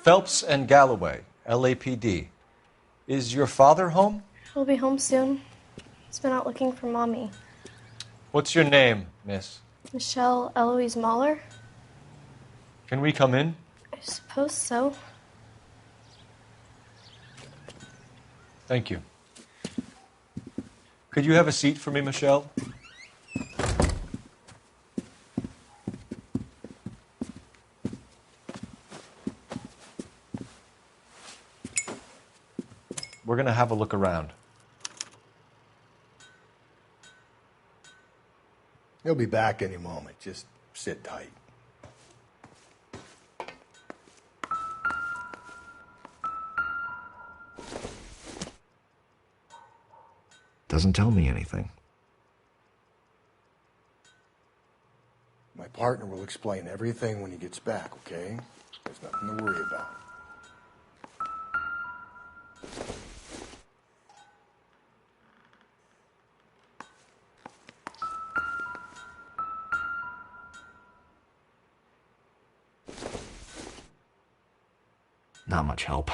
S3: Phelps and Galloway, LAPD. Is your father home?
S15: He'll be home soon. He's been out looking for Mommy.
S3: What's your name, miss?
S15: Michelle Eloise Mahler?
S3: Can we come in?
S15: I suppose so.
S3: Thank you. Could you have a seat for me, Michelle? We're going to have a look around.
S4: He'll be back any moment. Just sit tight.
S8: Doesn't tell me anything.
S4: My partner will explain everything when he gets back, okay? There's nothing to worry about.
S8: Not much help.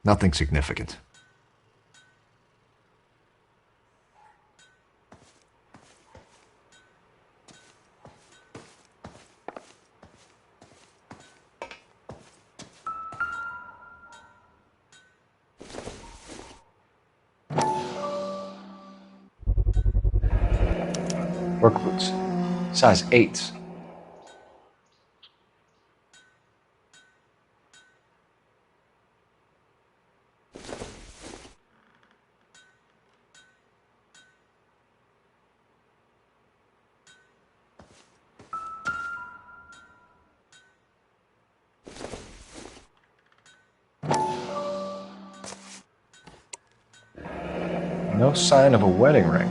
S8: Nothing significant.
S3: Work boots. Size 8s. No sign of a wedding ring.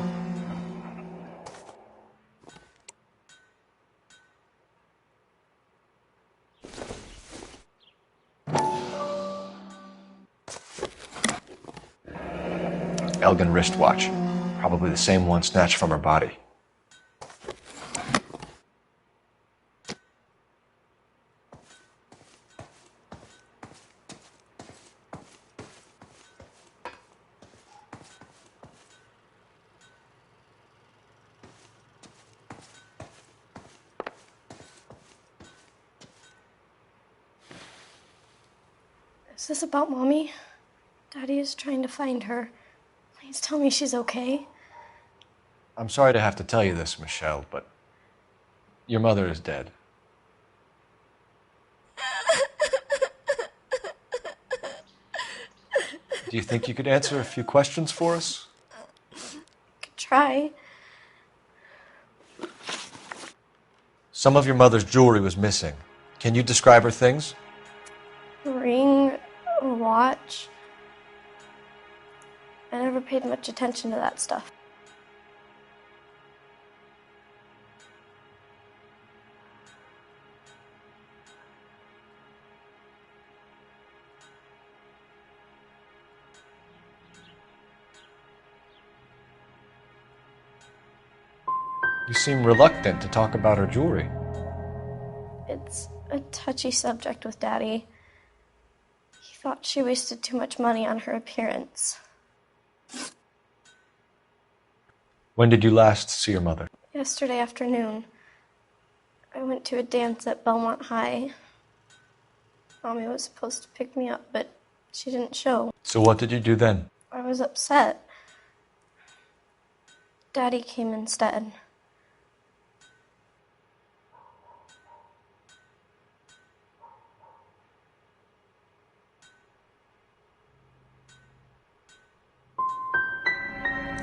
S3: Elgin wristwatch. Probably the same one snatched from her body.
S15: Is this about Mommy? Daddy is trying to find her. Please tell me she's okay.
S3: I'm sorry to have to tell you this, Michelle, but your mother is dead. Do you think you could answer a few questions for us?
S15: Could try.
S3: Some of your mother's jewelry was missing. Can you describe her things?
S15: A ring, a watch. I never paid much attention to that stuff.
S3: You seem reluctant to talk about her jewelry.
S15: It's a touchy subject with Daddy. He thought she wasted too much money on her appearance.
S3: When did you last see your mother?
S15: Yesterday afternoon, I went to a dance at Belmont High. Mommy was supposed to pick me up, but she didn't show.
S3: So what did you do then?
S15: I was upset. Daddy came instead.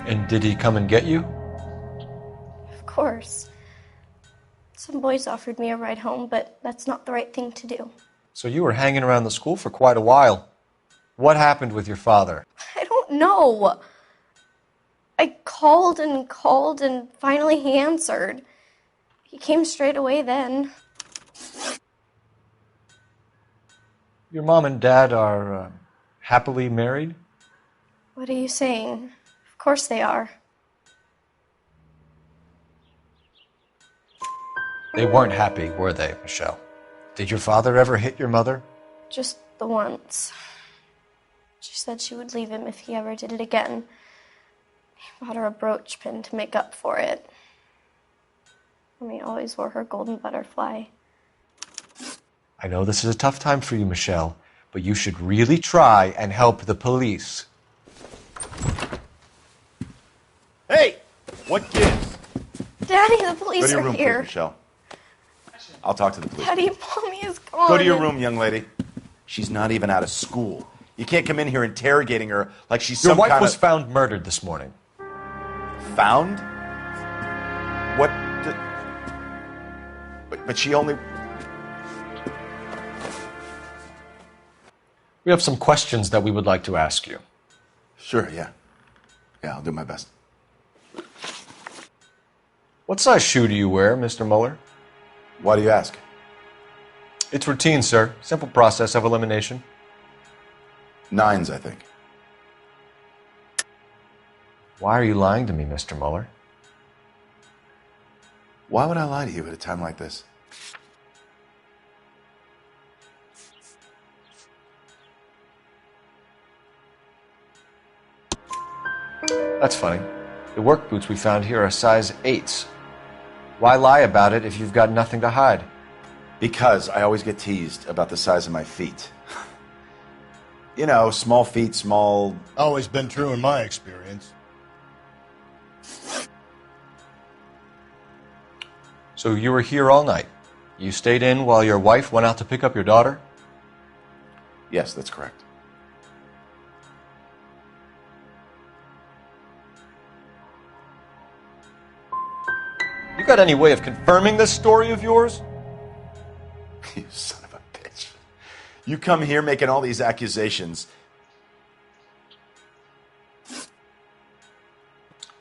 S3: And did he come and get you?
S15: Of course. Some boys offered me a ride home, but that's not the right thing to do.
S3: So you were hanging around the school for quite a while. What happened with your father?
S15: I don't know. I called and finally he answered. He came straight away then.
S3: Your mom and dad are happily married?
S15: What are you saying? Of course they are.
S3: They weren't happy, were they, Michelle? Did your father ever hit your mother?
S15: Just the once. She said she would leave him if he ever did it again. He bought her a brooch pin to make up for it. Mommy always wore her golden butterfly.
S3: I know this is a tough time for you, Michelle, but you should really try and help the police.
S17: Hey! What gives?
S15: Daddy, the
S17: Go
S15: police
S17: to your
S15: are
S17: room, please,
S15: here.
S17: Michelle. I'll talk to the police.
S15: Daddy, Mommy is gone.
S17: Go to your room, young lady. She's not even out of school. You can't come in here interrogating her like she's
S3: Your
S17: some
S3: wife
S17: kind
S3: was
S17: of...
S3: found murdered this morning.
S17: Found? What? But she only...
S3: We have some questions that we would like to ask you.
S17: Sure, yeah. Yeah, I'll do my best.
S3: What size shoe do you wear, Mr. Mueller?
S17: Why do you ask?
S3: It's routine, sir. Simple process of elimination.
S17: 9s, I think.
S3: Why are you lying to me, Mr. Mueller?
S17: Why would I lie to you at a time like this?
S3: That's funny. The work boots we found here are size 8s. Why lie about it if you've got nothing to hide?
S17: Because I always get teased about the size of my feet. You know, small feet, small...
S4: Always been true in my experience.
S3: So you were here all night. You stayed in while your wife went out to pick up your daughter?
S17: Yes, that's correct.
S3: You got any way of confirming this story of yours?
S17: You son of a bitch. You come here making all these accusations.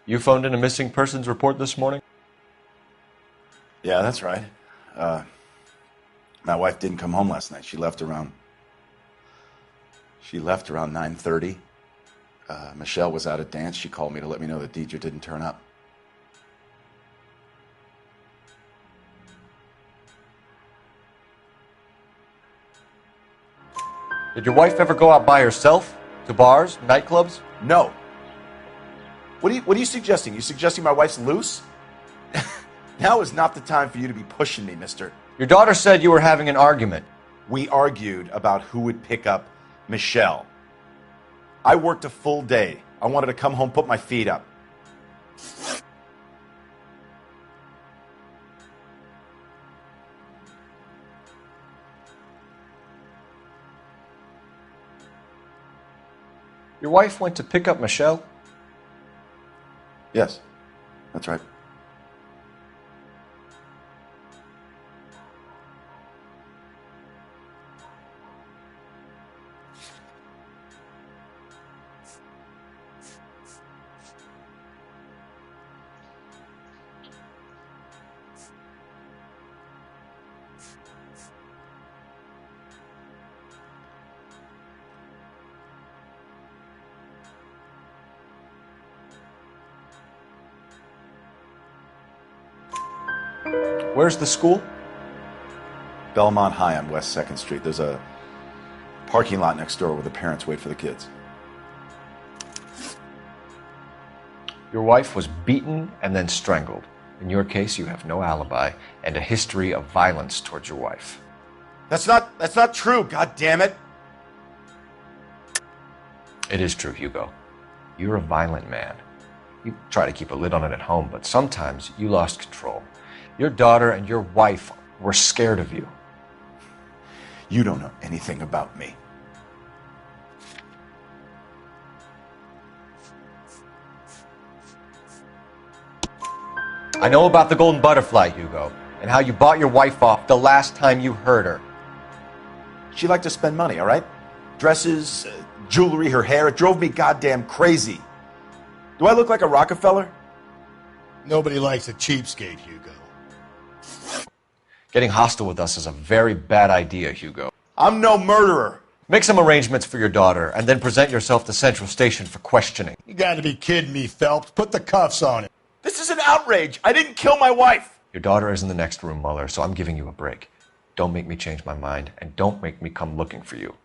S3: You phoned in a missing persons report this morning?
S17: Yeah, that's right. My wife didn't come home last night. She left around 9:30. Michelle was out at dance. She called me to let me know that Deidre didn't turn up.
S3: Did your wife ever go out by herself? To bars, nightclubs?
S17: No. What are you suggesting? You suggesting my wife's loose? Now is not the time for you to be pushing me, mister.
S3: Your daughter said you were having an argument.
S17: We argued about who would pick up Michelle. I worked a full day. I wanted to come home, put my feet up.
S3: Your wife went to pick up Michelle?
S17: Yes, that's right.
S3: Where's the school?
S17: Belmont High on West 2nd Street. There's a parking lot next door where the parents wait for the kids.
S3: Your wife was beaten and then strangled. In your case, you have no alibi and a history of violence towards your wife.
S17: That's not true, god damn it.
S3: It is true, Hugo. You're a violent man. You try to keep a lid on it at home, but sometimes you lost control. Your daughter and your wife were scared of you.
S17: You don't know anything about me.
S3: I know about the golden butterfly, Hugo, and how you bought your wife off the last time you heard her.
S17: She liked to spend money, all right? Dresses, jewelry, her hair. It drove me goddamn crazy. Do I look like a Rockefeller?
S4: Nobody likes a cheapskate, Hugo.
S3: Getting hostile with us is a very bad idea, Hugo.
S17: I'm no murderer.
S3: Make some arrangements for your daughter, and then present yourself to Central Station for questioning.
S4: You gotta be kidding me, Phelps. Put the cuffs on him.
S17: This is an outrage. I didn't kill my wife.
S3: Your daughter is in the next room, Mueller, so I'm giving you a break. Don't make me change my mind, and don't make me come looking for you.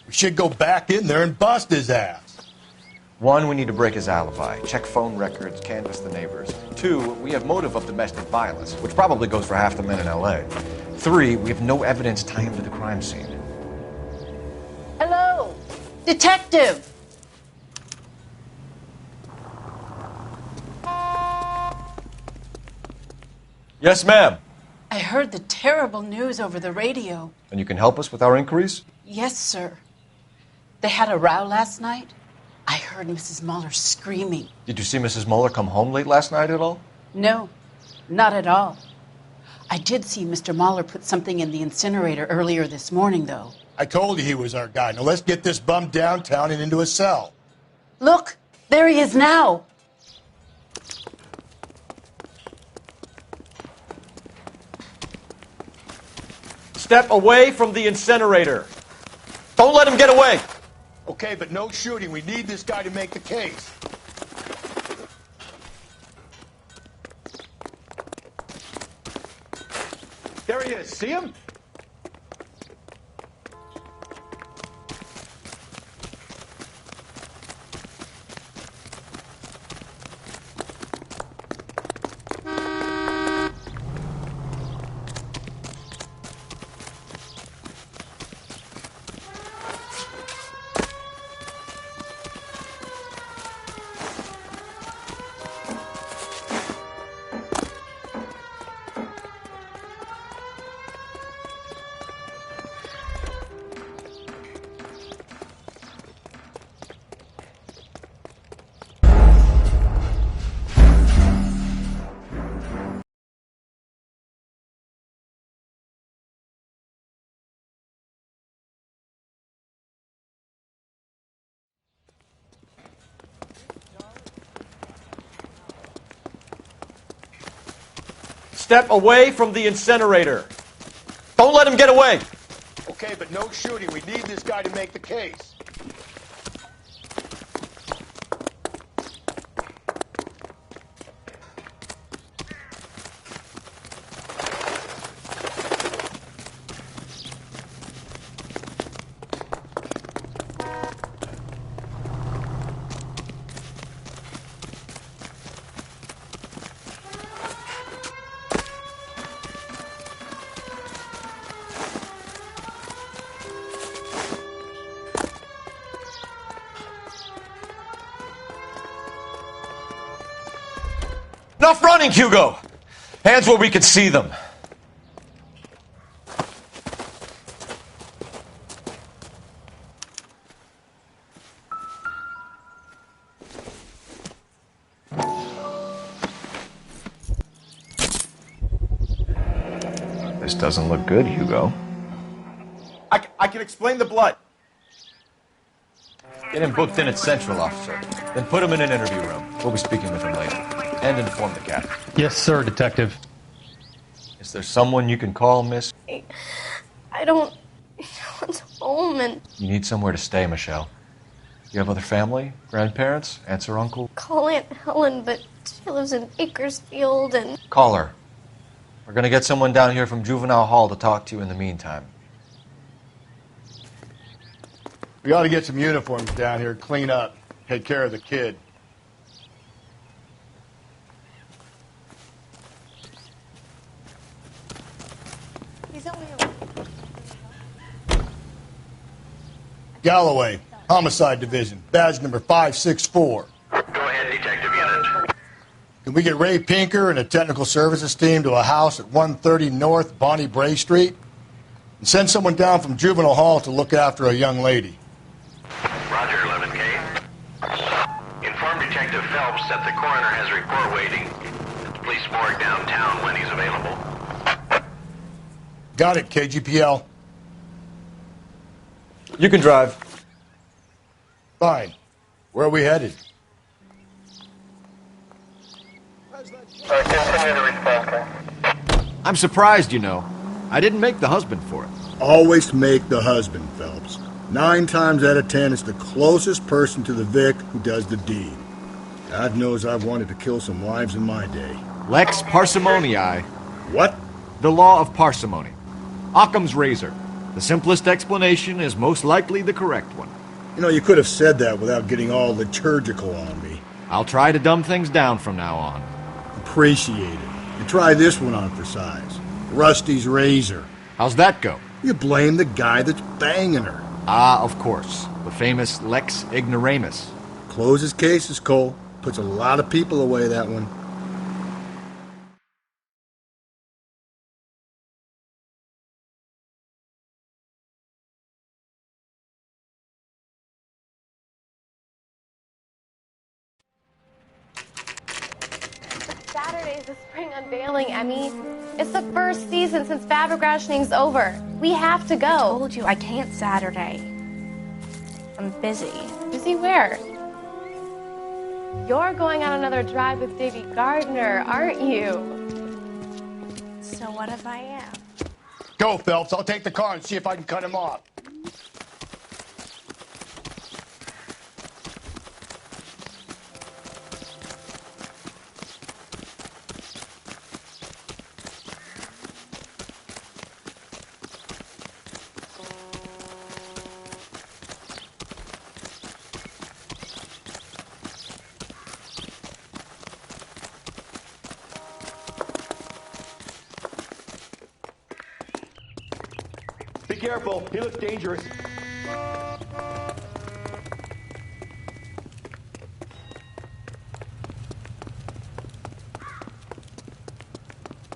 S4: We should go back in there and bust his ass.
S3: 1, we need to break his alibi. Check phone records, canvass the neighbors. 2, we have motive of domestic violence, which probably goes for half the men in L.A. 3, we have no evidence tying him to the crime scene.
S16: Hello, detective.
S3: Yes, ma'am.
S16: I heard the terrible news over the radio.
S3: And you can help us with our inquiries?
S16: Yes, sir. They had a row last night. I heard Mrs. Mueller screaming.
S3: Did you see Mrs. Mueller come home late last night at all?
S16: No, not at all. I did see Mr. Mueller put something in the incinerator earlier this morning, though.
S4: I told you he was our guy. Now let's get this bum downtown and into a cell.
S16: Look, there he is now.
S3: Step away from the incinerator. Don't let him get away.
S4: Okay, but no shooting. We need this guy to make the case.
S2: There he is. See him?
S3: Step away from the incinerator. Don't let him get away.
S4: Okay, but no shooting. We need this guy to make the case.
S3: Enough running, Hugo! Hands where we can see them. This doesn't look good, Hugo.
S17: I can explain the blood.
S3: Get him booked in at Central, officer. Then put him in an interview room. We'll be speaking with him later. And inform the captain.
S19: Yes, sir, Detective.
S3: Is there someone you can call, miss?
S15: I don't want home and
S3: You need somewhere to stay, Michelle. You have other family? Grandparents? Aunts or uncle?
S15: call Aunt Helen, but she lives in Bakersfield and...
S3: Call her. We're gonna get someone down here from Juvenile Hall to talk to you in the meantime.
S4: We ought to get some uniforms down here, clean up, take care of the kid.
S5: He's only
S4: Galloway, Homicide Division, badge number 564.
S14: Go ahead, Detective Unit.
S4: Can we get Ray Pinker and a technical services team to a house at 130 North Bonnie Bray Street? And send someone down from Juvenile Hall to look after a young lady.
S14: Roger, 11K. Inform Detective Phelps that the coroner has a report waiting at the police morgue downtown when he's available.
S4: Got it, KGPL.
S3: You can drive.
S4: Fine. Where are we headed?
S14: Continue the response.
S8: I'm surprised, you know. I didn't make the husband for it.
S4: Always make the husband, Phelps. 9 times out of 10, it's the closest person to the Vic who does the deed. God knows I've wanted to kill some wives in my day.
S8: Lex parsimonii.
S4: What?
S8: The law of parsimony. Occam's razor. The simplest explanation is most likely the correct one.
S4: You know, you could have said that without getting all liturgical on me.
S8: I'll try to dumb things down from now on.
S4: Appreciate it. And try this one on for size. Rusty's razor.
S8: How's that go?
S4: You blame the guy that's banging her.
S8: Ah, of course. The famous Lex ignoramus.
S4: Closes cases, Cole. Puts a lot of people away, that one.
S15: Saturday's the spring unveiling, Emmy. It's the first season since fabric rationing's over. We have to go.
S5: I told you I can't Saturday. I'm busy.
S15: Busy where? You're going on another drive with Davy Gardner, aren't you?
S5: So what if I am?
S4: Go, Phelps. I'll take the car and see if I can cut him off.
S12: Be careful. He looks dangerous.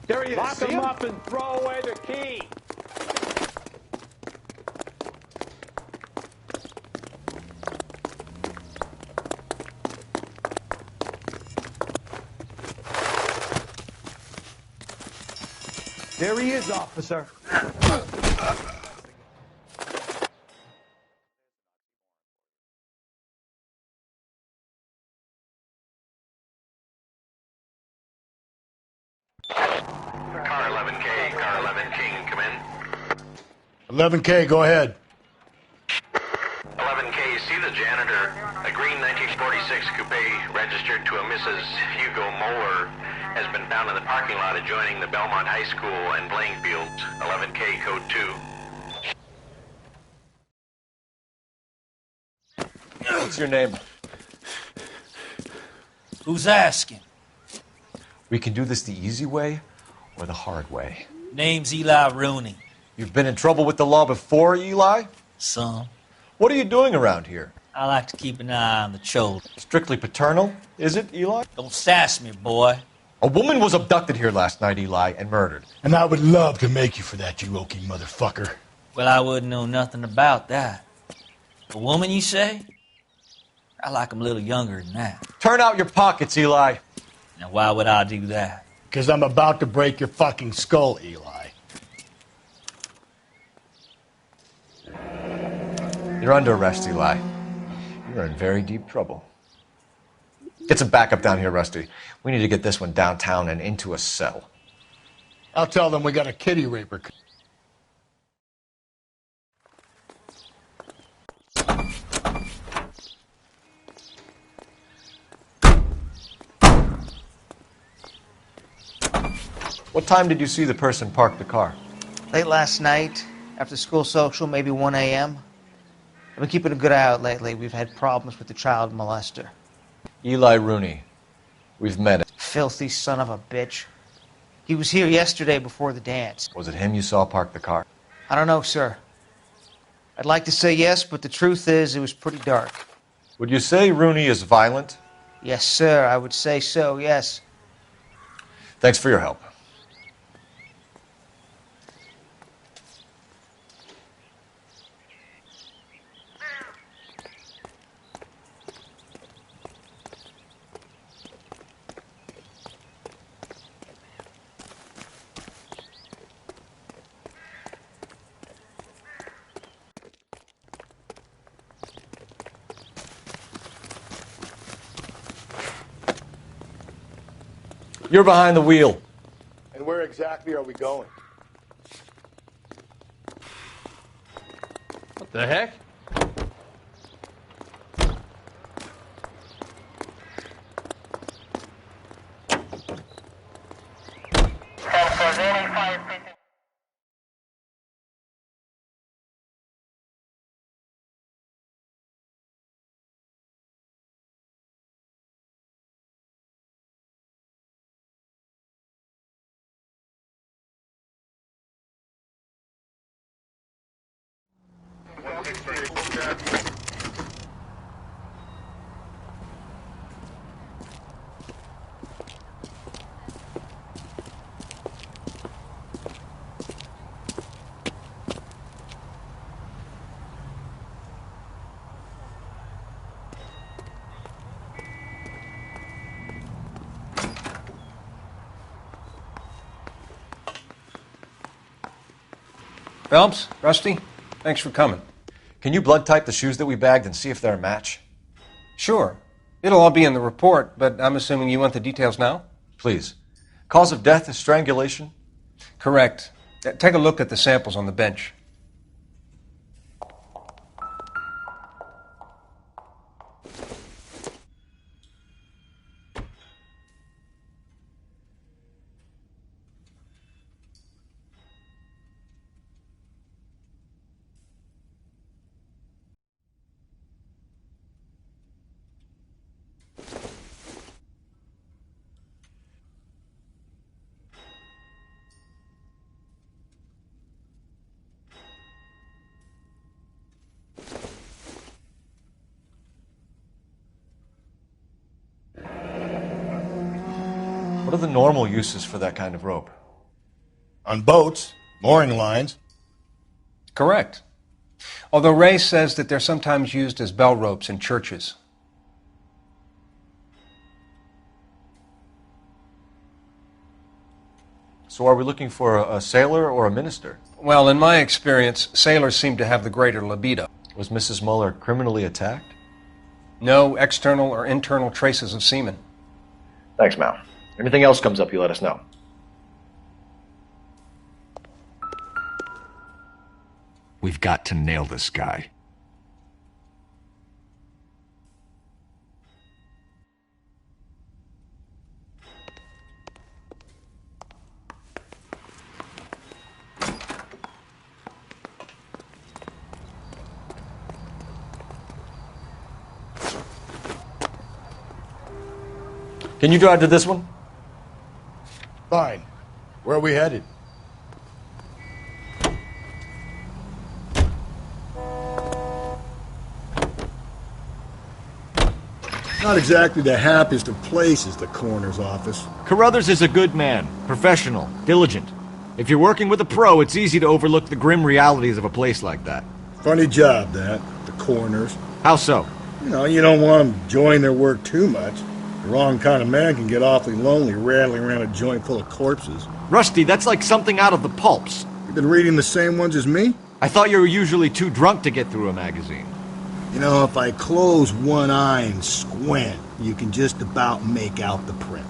S12: There he is.
S11: Lock him up and throw away the key.
S12: There he is, officer.
S14: Car 11K, Car 11 King, come in.
S4: 11K, go ahead.
S14: 11K, see the janitor. A green 1946 coupe registered to a Mrs. Hugo Moeller has been found in the parking lot adjoining the Belmont High School and playing fields. 11K, code 2.
S3: What's your name?
S18: Who's asking?
S3: We can do this the easy way or the hard way.
S18: Name's Eli Rooney.
S3: You've been in trouble with the law before, Eli?
S18: Some.
S3: What are you doing around here?
S18: I like to keep an eye on the children.
S3: Strictly paternal, is it, Eli?
S18: Don't sass me, boy.
S3: A woman was abducted here last night, Eli, and murdered.
S4: And I would love to make you for that, you oaky motherfucker.
S18: Well, I wouldn't know nothing about that. A woman, you say? I like 'em a little younger than that.
S3: Turn out your pockets, Eli.
S18: Now, why would I do that?
S4: Because I'm about to break your fucking skull, Eli.
S3: You're under arrest, Eli. You're in very deep trouble. Get some backup down here, Rusty. We need to get this one downtown and into a cell.
S4: I'll tell them we got a kitty raper.
S3: What time did you see the person park the car?
S6: Late last night, after school social, maybe 1 a.m. I've been keeping a good eye out lately. We've had problems with the child molester.
S3: Eli Rooney. We've met him.
S6: Filthy son of a bitch. He was here yesterday before the dance.
S3: Was it him you saw park the car?
S6: I don't know, sir. I'd like to say yes, but the truth is it was pretty dark.
S3: Would you say Rooney is violent?
S6: Yes, sir, I would say so, yes.
S3: Thanks for your help. You're behind the wheel.
S4: And where exactly are we going?
S11: What the heck?
S9: Phelps, Rusty, thanks for coming.
S3: Can you blood type the shoes that we bagged and see if they're a match?
S9: Sure. It'll all be in the report, but I'm assuming you want the details now?
S3: Please. Cause of death is strangulation?
S9: Correct. Take a look at the samples on the bench.
S3: What are the normal uses for that kind of rope?
S4: On boats, mooring lines.
S9: Correct. Although Ray says that they're sometimes used as bell ropes in churches.
S3: So are we looking for a sailor or a minister?
S9: Well, in my experience, sailors seem to have the greater libido.
S3: Was Mrs. Muller criminally attacked?
S9: No external or internal traces of semen.
S3: Thanks, Mal. Anything else comes up, you let us know.
S8: We've got to nail this guy.
S3: Can you drive to this one?
S4: Fine. Where are we headed? Not exactly the happiest of places, the coroner's office.
S8: Carruthers is a good man, professional, diligent. If you're working with a pro, it's easy to overlook the grim realities of a place like that.
S4: Funny job, that. The coroner's.
S8: How so?
S4: You don't want them enjoying their work too much. The wrong kind of man can get awfully lonely rattling around a joint full of corpses.
S8: Rusty, that's like something out of the pulps.
S4: You've been reading the same ones as me?
S8: I thought you were usually too drunk to get through a magazine.
S4: You know, if I close one eye and squint, you can just about make out the print.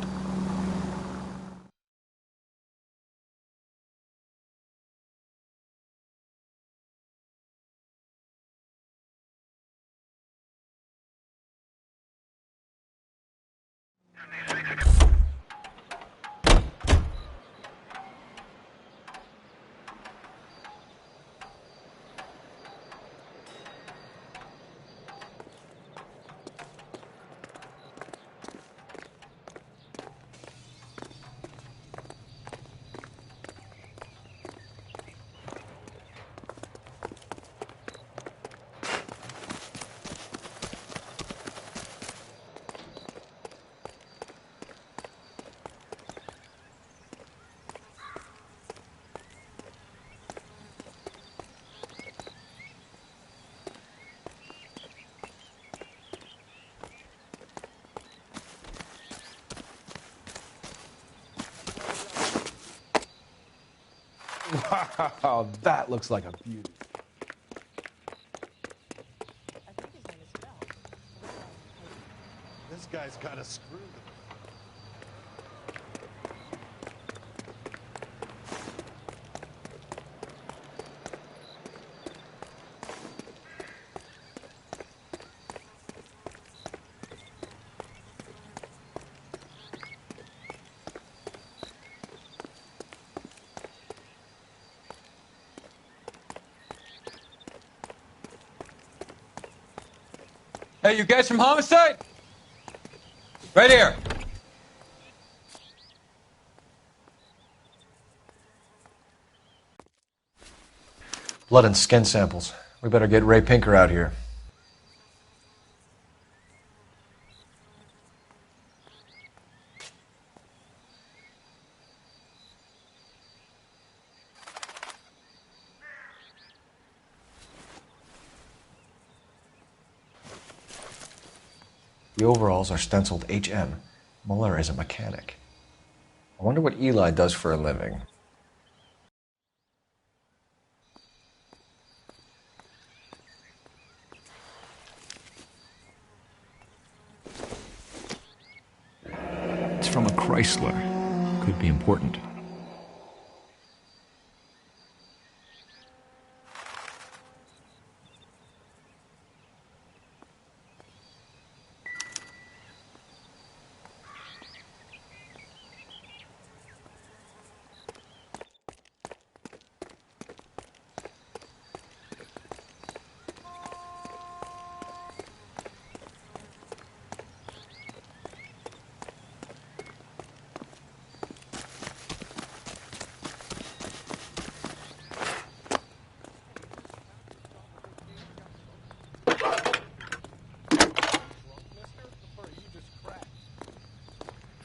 S10: Wow, that looks like a beauty.
S12: This guy's got a screw.
S11: Hey, you guys from Homicide? Right here.
S3: Blood and skin samples. We better get Ray Pinker out here. The overalls are stenciled HM. Muller is a mechanic. I wonder what Eli does for a living.
S8: It's from a Chrysler. Could be important.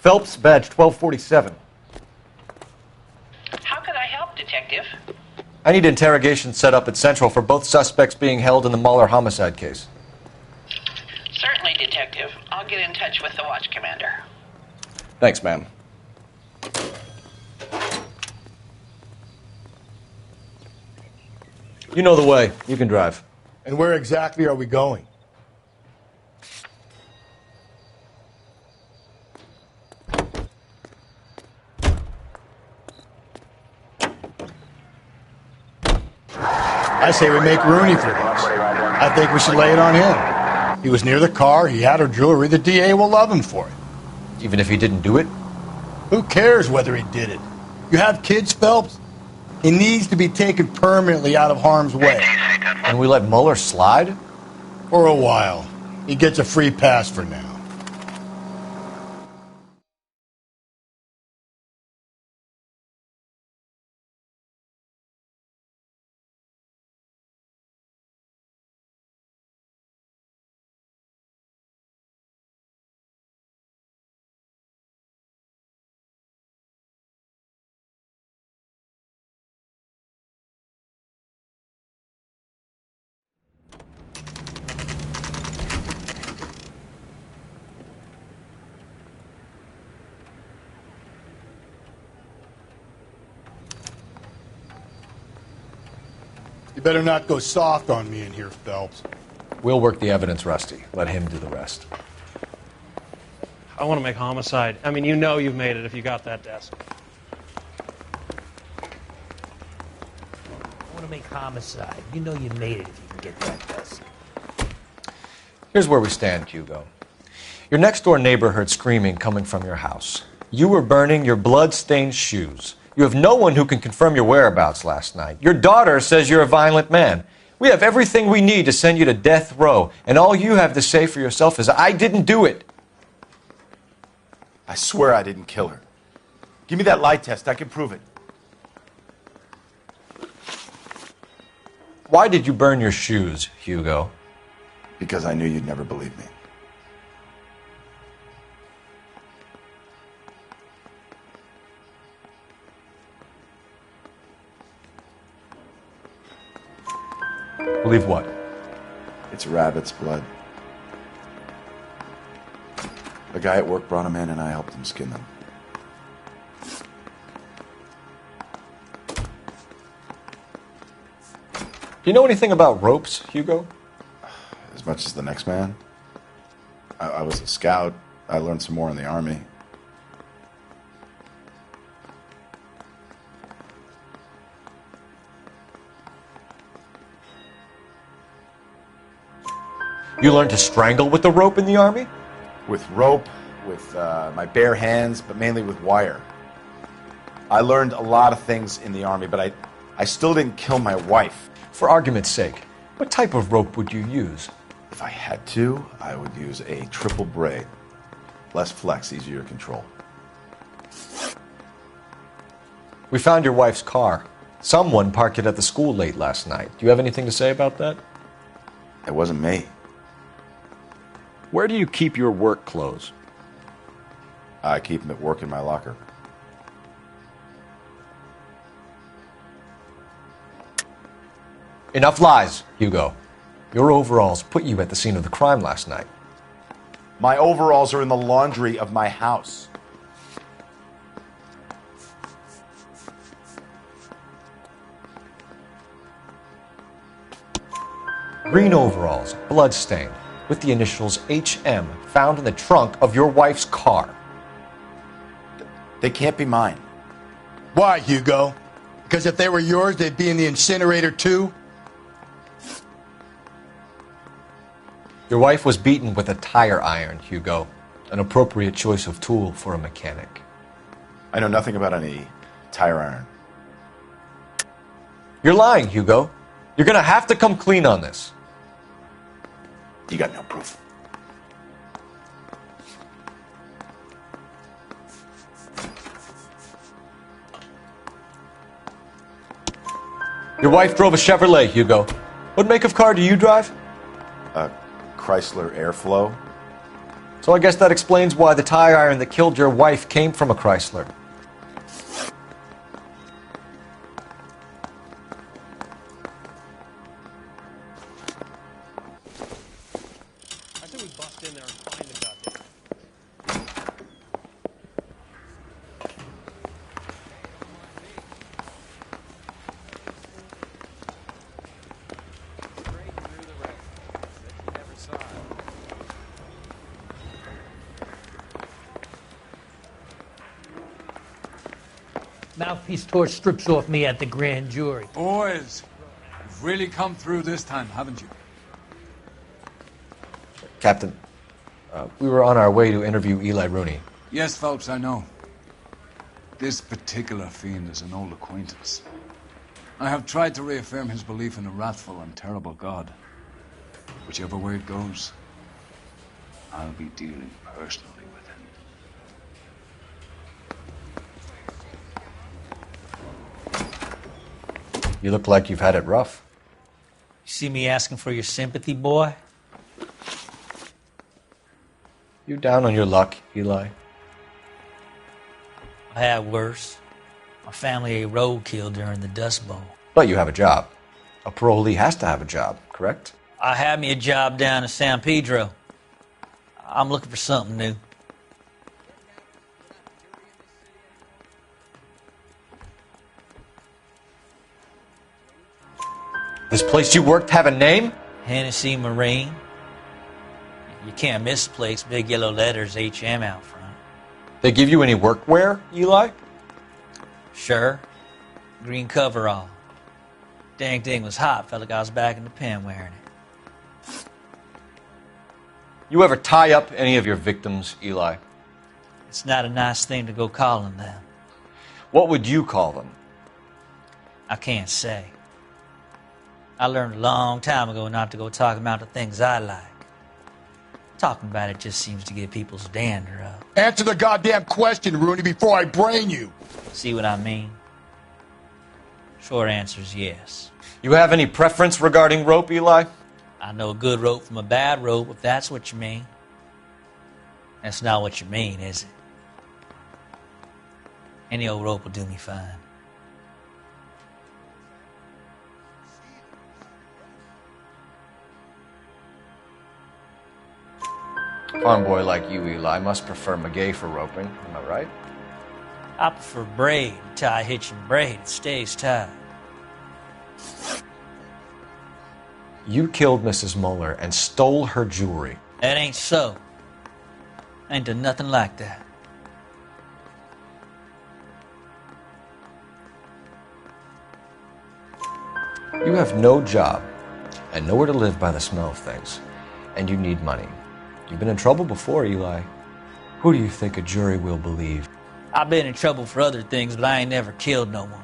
S3: Phelps, badge 1247.
S1: How could I help, Detective?
S3: I need interrogation set up at Central for both suspects being held in the Muller homicide case.
S1: Certainly, Detective. I'll get in touch with the watch commander.
S3: Thanks, ma'am. You know the way. You can drive.
S4: And where exactly are we going? I say we make Rooney for this. I think we should lay it on him. He was near the car, he had her jewelry, the DA will love him for it.
S3: Even if he didn't do it?
S4: Who cares whether he did it? You have kids, Phelps? He needs to be taken permanently out of harm's way.
S3: And we let Muller slide?
S4: For a while. He gets a free pass for now. better not go soft on me in here, Phelps.
S3: We'll work the evidence, Rusty. Let him do the rest.
S10: I want to make homicide. I mean, you know you've made it if you got that desk.
S18: I want to make homicide. You know you made it if you can get that desk.
S3: Here's where we stand, Hugo. Your next-door neighbor heard screaming coming from your house. You were burning your blood-stained shoes. You have no one who can confirm your whereabouts last night. Your daughter says you're a violent man. We have everything we need to send you to death row, and all you have to say for yourself is, I didn't do it.
S17: I swear I didn't kill her. Give me that lie test. I can prove it.
S3: Why did you burn your shoes, Hugo?
S17: Because I knew you'd never believe me.
S3: Believe what?
S17: It's rabbit's blood. A guy at work brought them in and I helped him skin them.
S3: Do you know anything about ropes, Hugo?
S17: As much as the next man. I was a scout. I learned some more in the Army.
S3: You learned to strangle with the rope in the Army?
S17: With rope, with my bare hands, but mainly with wire. I learned a lot of things in the Army, but I still didn't kill my wife.
S3: For argument's sake, what type of rope would you use?
S17: If I had to, I would use a triple braid. Less flex, easier to control.
S3: We found your wife's car. Someone parked it at the school late last night. Do you have anything to say about that?
S17: It wasn't me.
S8: Where do you keep your work clothes?
S17: I keep them at work in my locker.
S3: Enough lies, Hugo. Your overalls put you at the scene of the crime last night.
S17: My overalls are in the laundry of my house.
S3: Green overalls, bloodstained, with the initials HM found in the trunk of your wife's car.
S17: They can't be mine.
S4: Why, Hugo? Because if they were yours, they'd be in the incinerator too?
S3: Your wife was beaten with a tire iron, Hugo. An appropriate choice of tool for a mechanic.
S17: I know nothing about any tire iron.
S3: You're lying, Hugo. You're gonna have to come clean on this.
S17: You got no proof.
S3: Your wife drove a Chevrolet, Hugo. What make of car do you drive?
S17: A Chrysler Airflow.
S3: So I guess that explains why the tire iron that killed your wife came from a Chrysler.
S10: I think we bust in there and find the goddamn.
S7: Mouthpiece torch strips off me at the grand jury.
S20: Boys, you've really come through this time, haven't you?
S3: Captain, we were on our way to interview Eli Rooney.
S20: Yes, Phelps, I know. This particular fiend is an old acquaintance. I have tried to reaffirm his belief in a wrathful and terrible God. Whichever way it goes, I'll be dealing personally with him.
S3: You look like you've had it rough.
S18: You see me asking for your sympathy, boy?
S3: You down on your luck, Eli?
S18: I had worse. My family ate roadkill during the Dust Bowl.
S3: But you have a job. A parolee has to have a job, correct?
S18: I had me a job down in San Pedro. I'm looking for something new.
S3: This place you worked have a name?
S18: Hennessy Marine. You can't miss the place. Big yellow letters, HM out front.
S3: They give you any workwear, Eli?
S18: Sure. Green coverall. Dang thing was hot. Felt like I was back in the pen wearing it.
S3: You ever tie up any of your victims, Eli?
S18: It's not a nice thing to go calling them.
S3: What would you call them?
S18: I can't say. I learned a long time ago not to go talking about the things I like. Talking about it just seems to get people's dander up.
S4: Answer the goddamn question, Rooney, before I brain you.
S18: See what I mean? Short answer is yes.
S3: You have any preference regarding rope, Eli?
S18: I know a good rope from a bad rope, if that's what you mean. That's not what you mean, is it? Any old rope will do me fine.
S3: Farm boy like you, Eli, must prefer Magay for roping. Am I right?
S18: I prefer braid. Tie hitching braid. It stays tied.
S3: You killed Mrs. Muller and stole her jewelry.
S18: That ain't so. I ain't done nothing like that.
S3: You have no job and nowhere to live by the smell of things. And you need money. You've been in trouble before, Eli. Who do you think a jury will believe?
S18: I've been in trouble for other things, but I ain't never killed no one.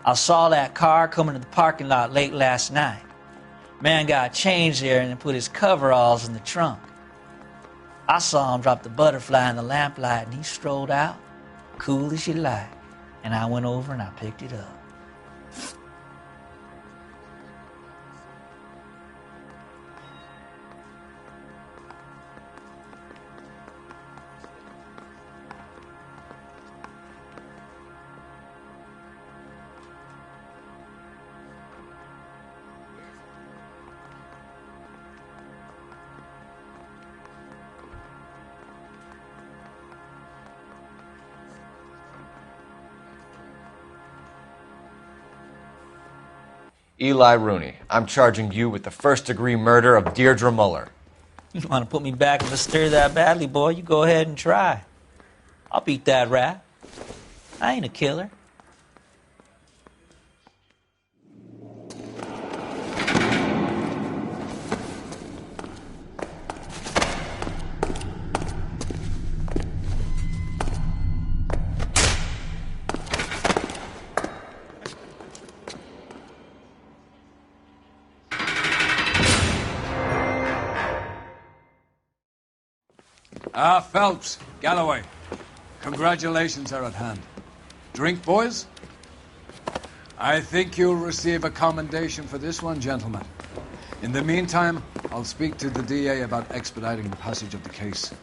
S18: I saw that car coming to the parking lot late last night. Man got changed there and then put his coveralls in the trunk. I saw him drop the butterfly in the lamplight and he strolled out, cool as you like. And I went over and I picked it up.
S3: Eli Rooney, I'm charging you with the first-degree murder of Deirdre Muller.
S18: You want to put me back in the stir that badly, boy? You go ahead and try. I'll beat that rap. I ain't a killer.
S20: Phelps, Galloway, congratulations are at hand. Drink, boys? I think you'll receive a commendation for this one, gentlemen. In the meantime, I'll speak to the DA about expediting the passage of the case.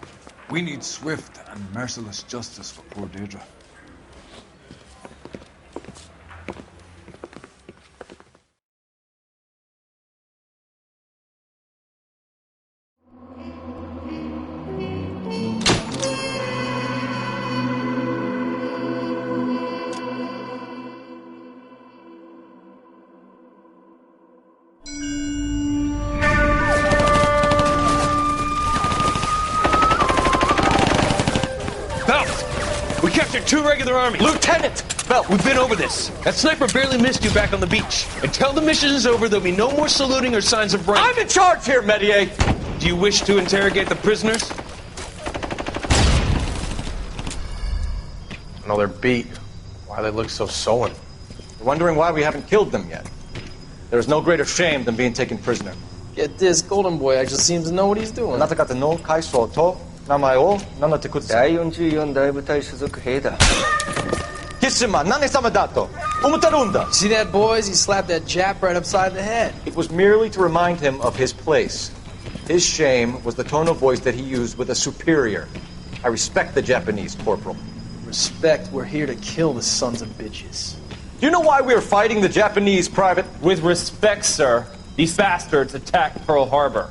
S20: We need swift and merciless justice for poor Deirdre.
S10: Two regular army.
S3: Lieutenant!
S10: Phelps, we've been over this. That sniper barely missed you back on the beach. Until the mission is over, there'll be no more saluting or signs of rank.
S3: I'm in charge here, Medier!
S10: Do you wish to interrogate the prisoners?
S12: I know they're beat. Why they look so sullen?
S3: You're wondering why we haven't killed them yet. There's no greater shame than being taken prisoner.
S10: Get this, Golden Boy actually seems to know what he's doing.
S3: あなた方の階層と名前を名乗ってください。
S13: 第44大部隊所属兵だ。
S3: キスマ、何様だと思ってるんだ。
S10: See that, boys? He slapped that Jap right upside the head.
S3: It was merely to remind him of his place. His shame was the tone of voice that he used with a superior. I respect the Japanese, Corporal.
S10: Respect, we're here to kill the sons of bitches.
S3: Do you know why we are fighting the Japanese, Private?
S10: With respect, sir, these bastards attacked Pearl Harbor.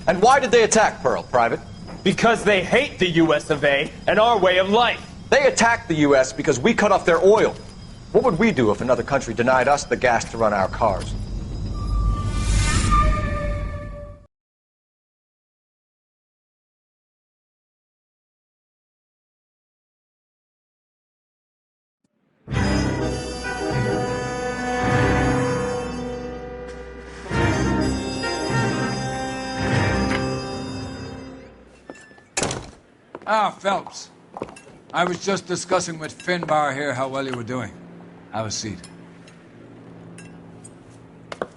S3: And why did they attack Pearl, Private?
S10: Because they hate the US of A and our way of life.
S3: They attacked the US because we cut off their oil. What would we do if another country denied us the gas to run our cars?
S20: Ah, Phelps. I was just discussing with Finbar here how well you were doing. Have a seat.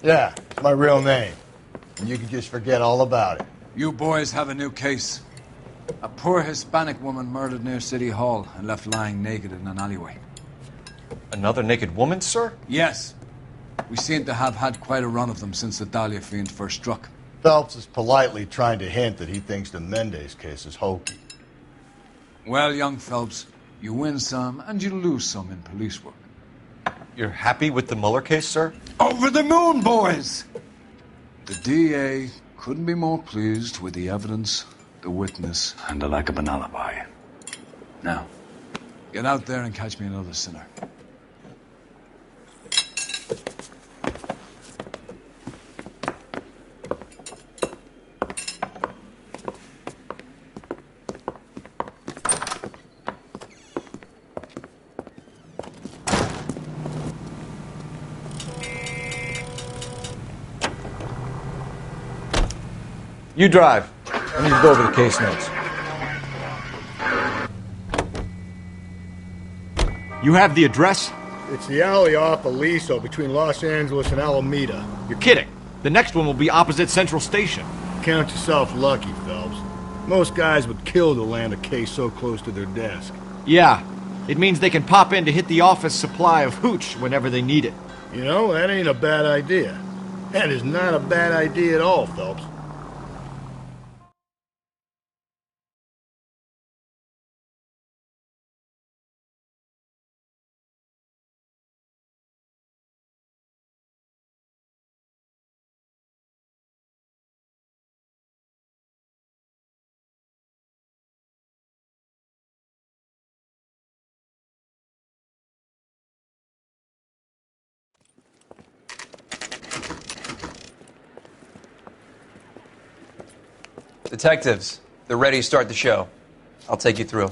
S4: Yeah, it's my real name. And you can just forget all about it.
S20: You boys have a new case. A poor Hispanic woman murdered near City Hall and left lying naked in an alleyway.
S3: Another naked woman, sir?
S20: Yes. We seem to have had quite a run of them since the Dahlia fiend first struck.
S4: Phelps is politely trying to hint that he thinks the Mendez case is hokey.
S20: Well, young Phelps, you win some and you lose some in police work.
S3: You're happy with the Mueller case, sir?
S20: Over the moon, boys! The DA couldn't be more pleased with the evidence, the witness, and the lack of an alibi. Now, get out there and catch me another sinner.
S3: You drive. I need to go over the case notes.
S8: You have the address?
S4: It's the alley off Aliso between Los Angeles and Alameda.
S8: You're kidding. The next one will be opposite Central Station.
S4: Count yourself lucky, Phelps. Most guys would kill to land a case so close to their desk.
S8: Yeah. It means they can pop in to hit the office supply of hooch whenever they need it.
S4: You know, that ain't a bad idea. That is not a bad idea at all, Phelps.
S21: Detectives, they're ready to start the show. I'll take you through.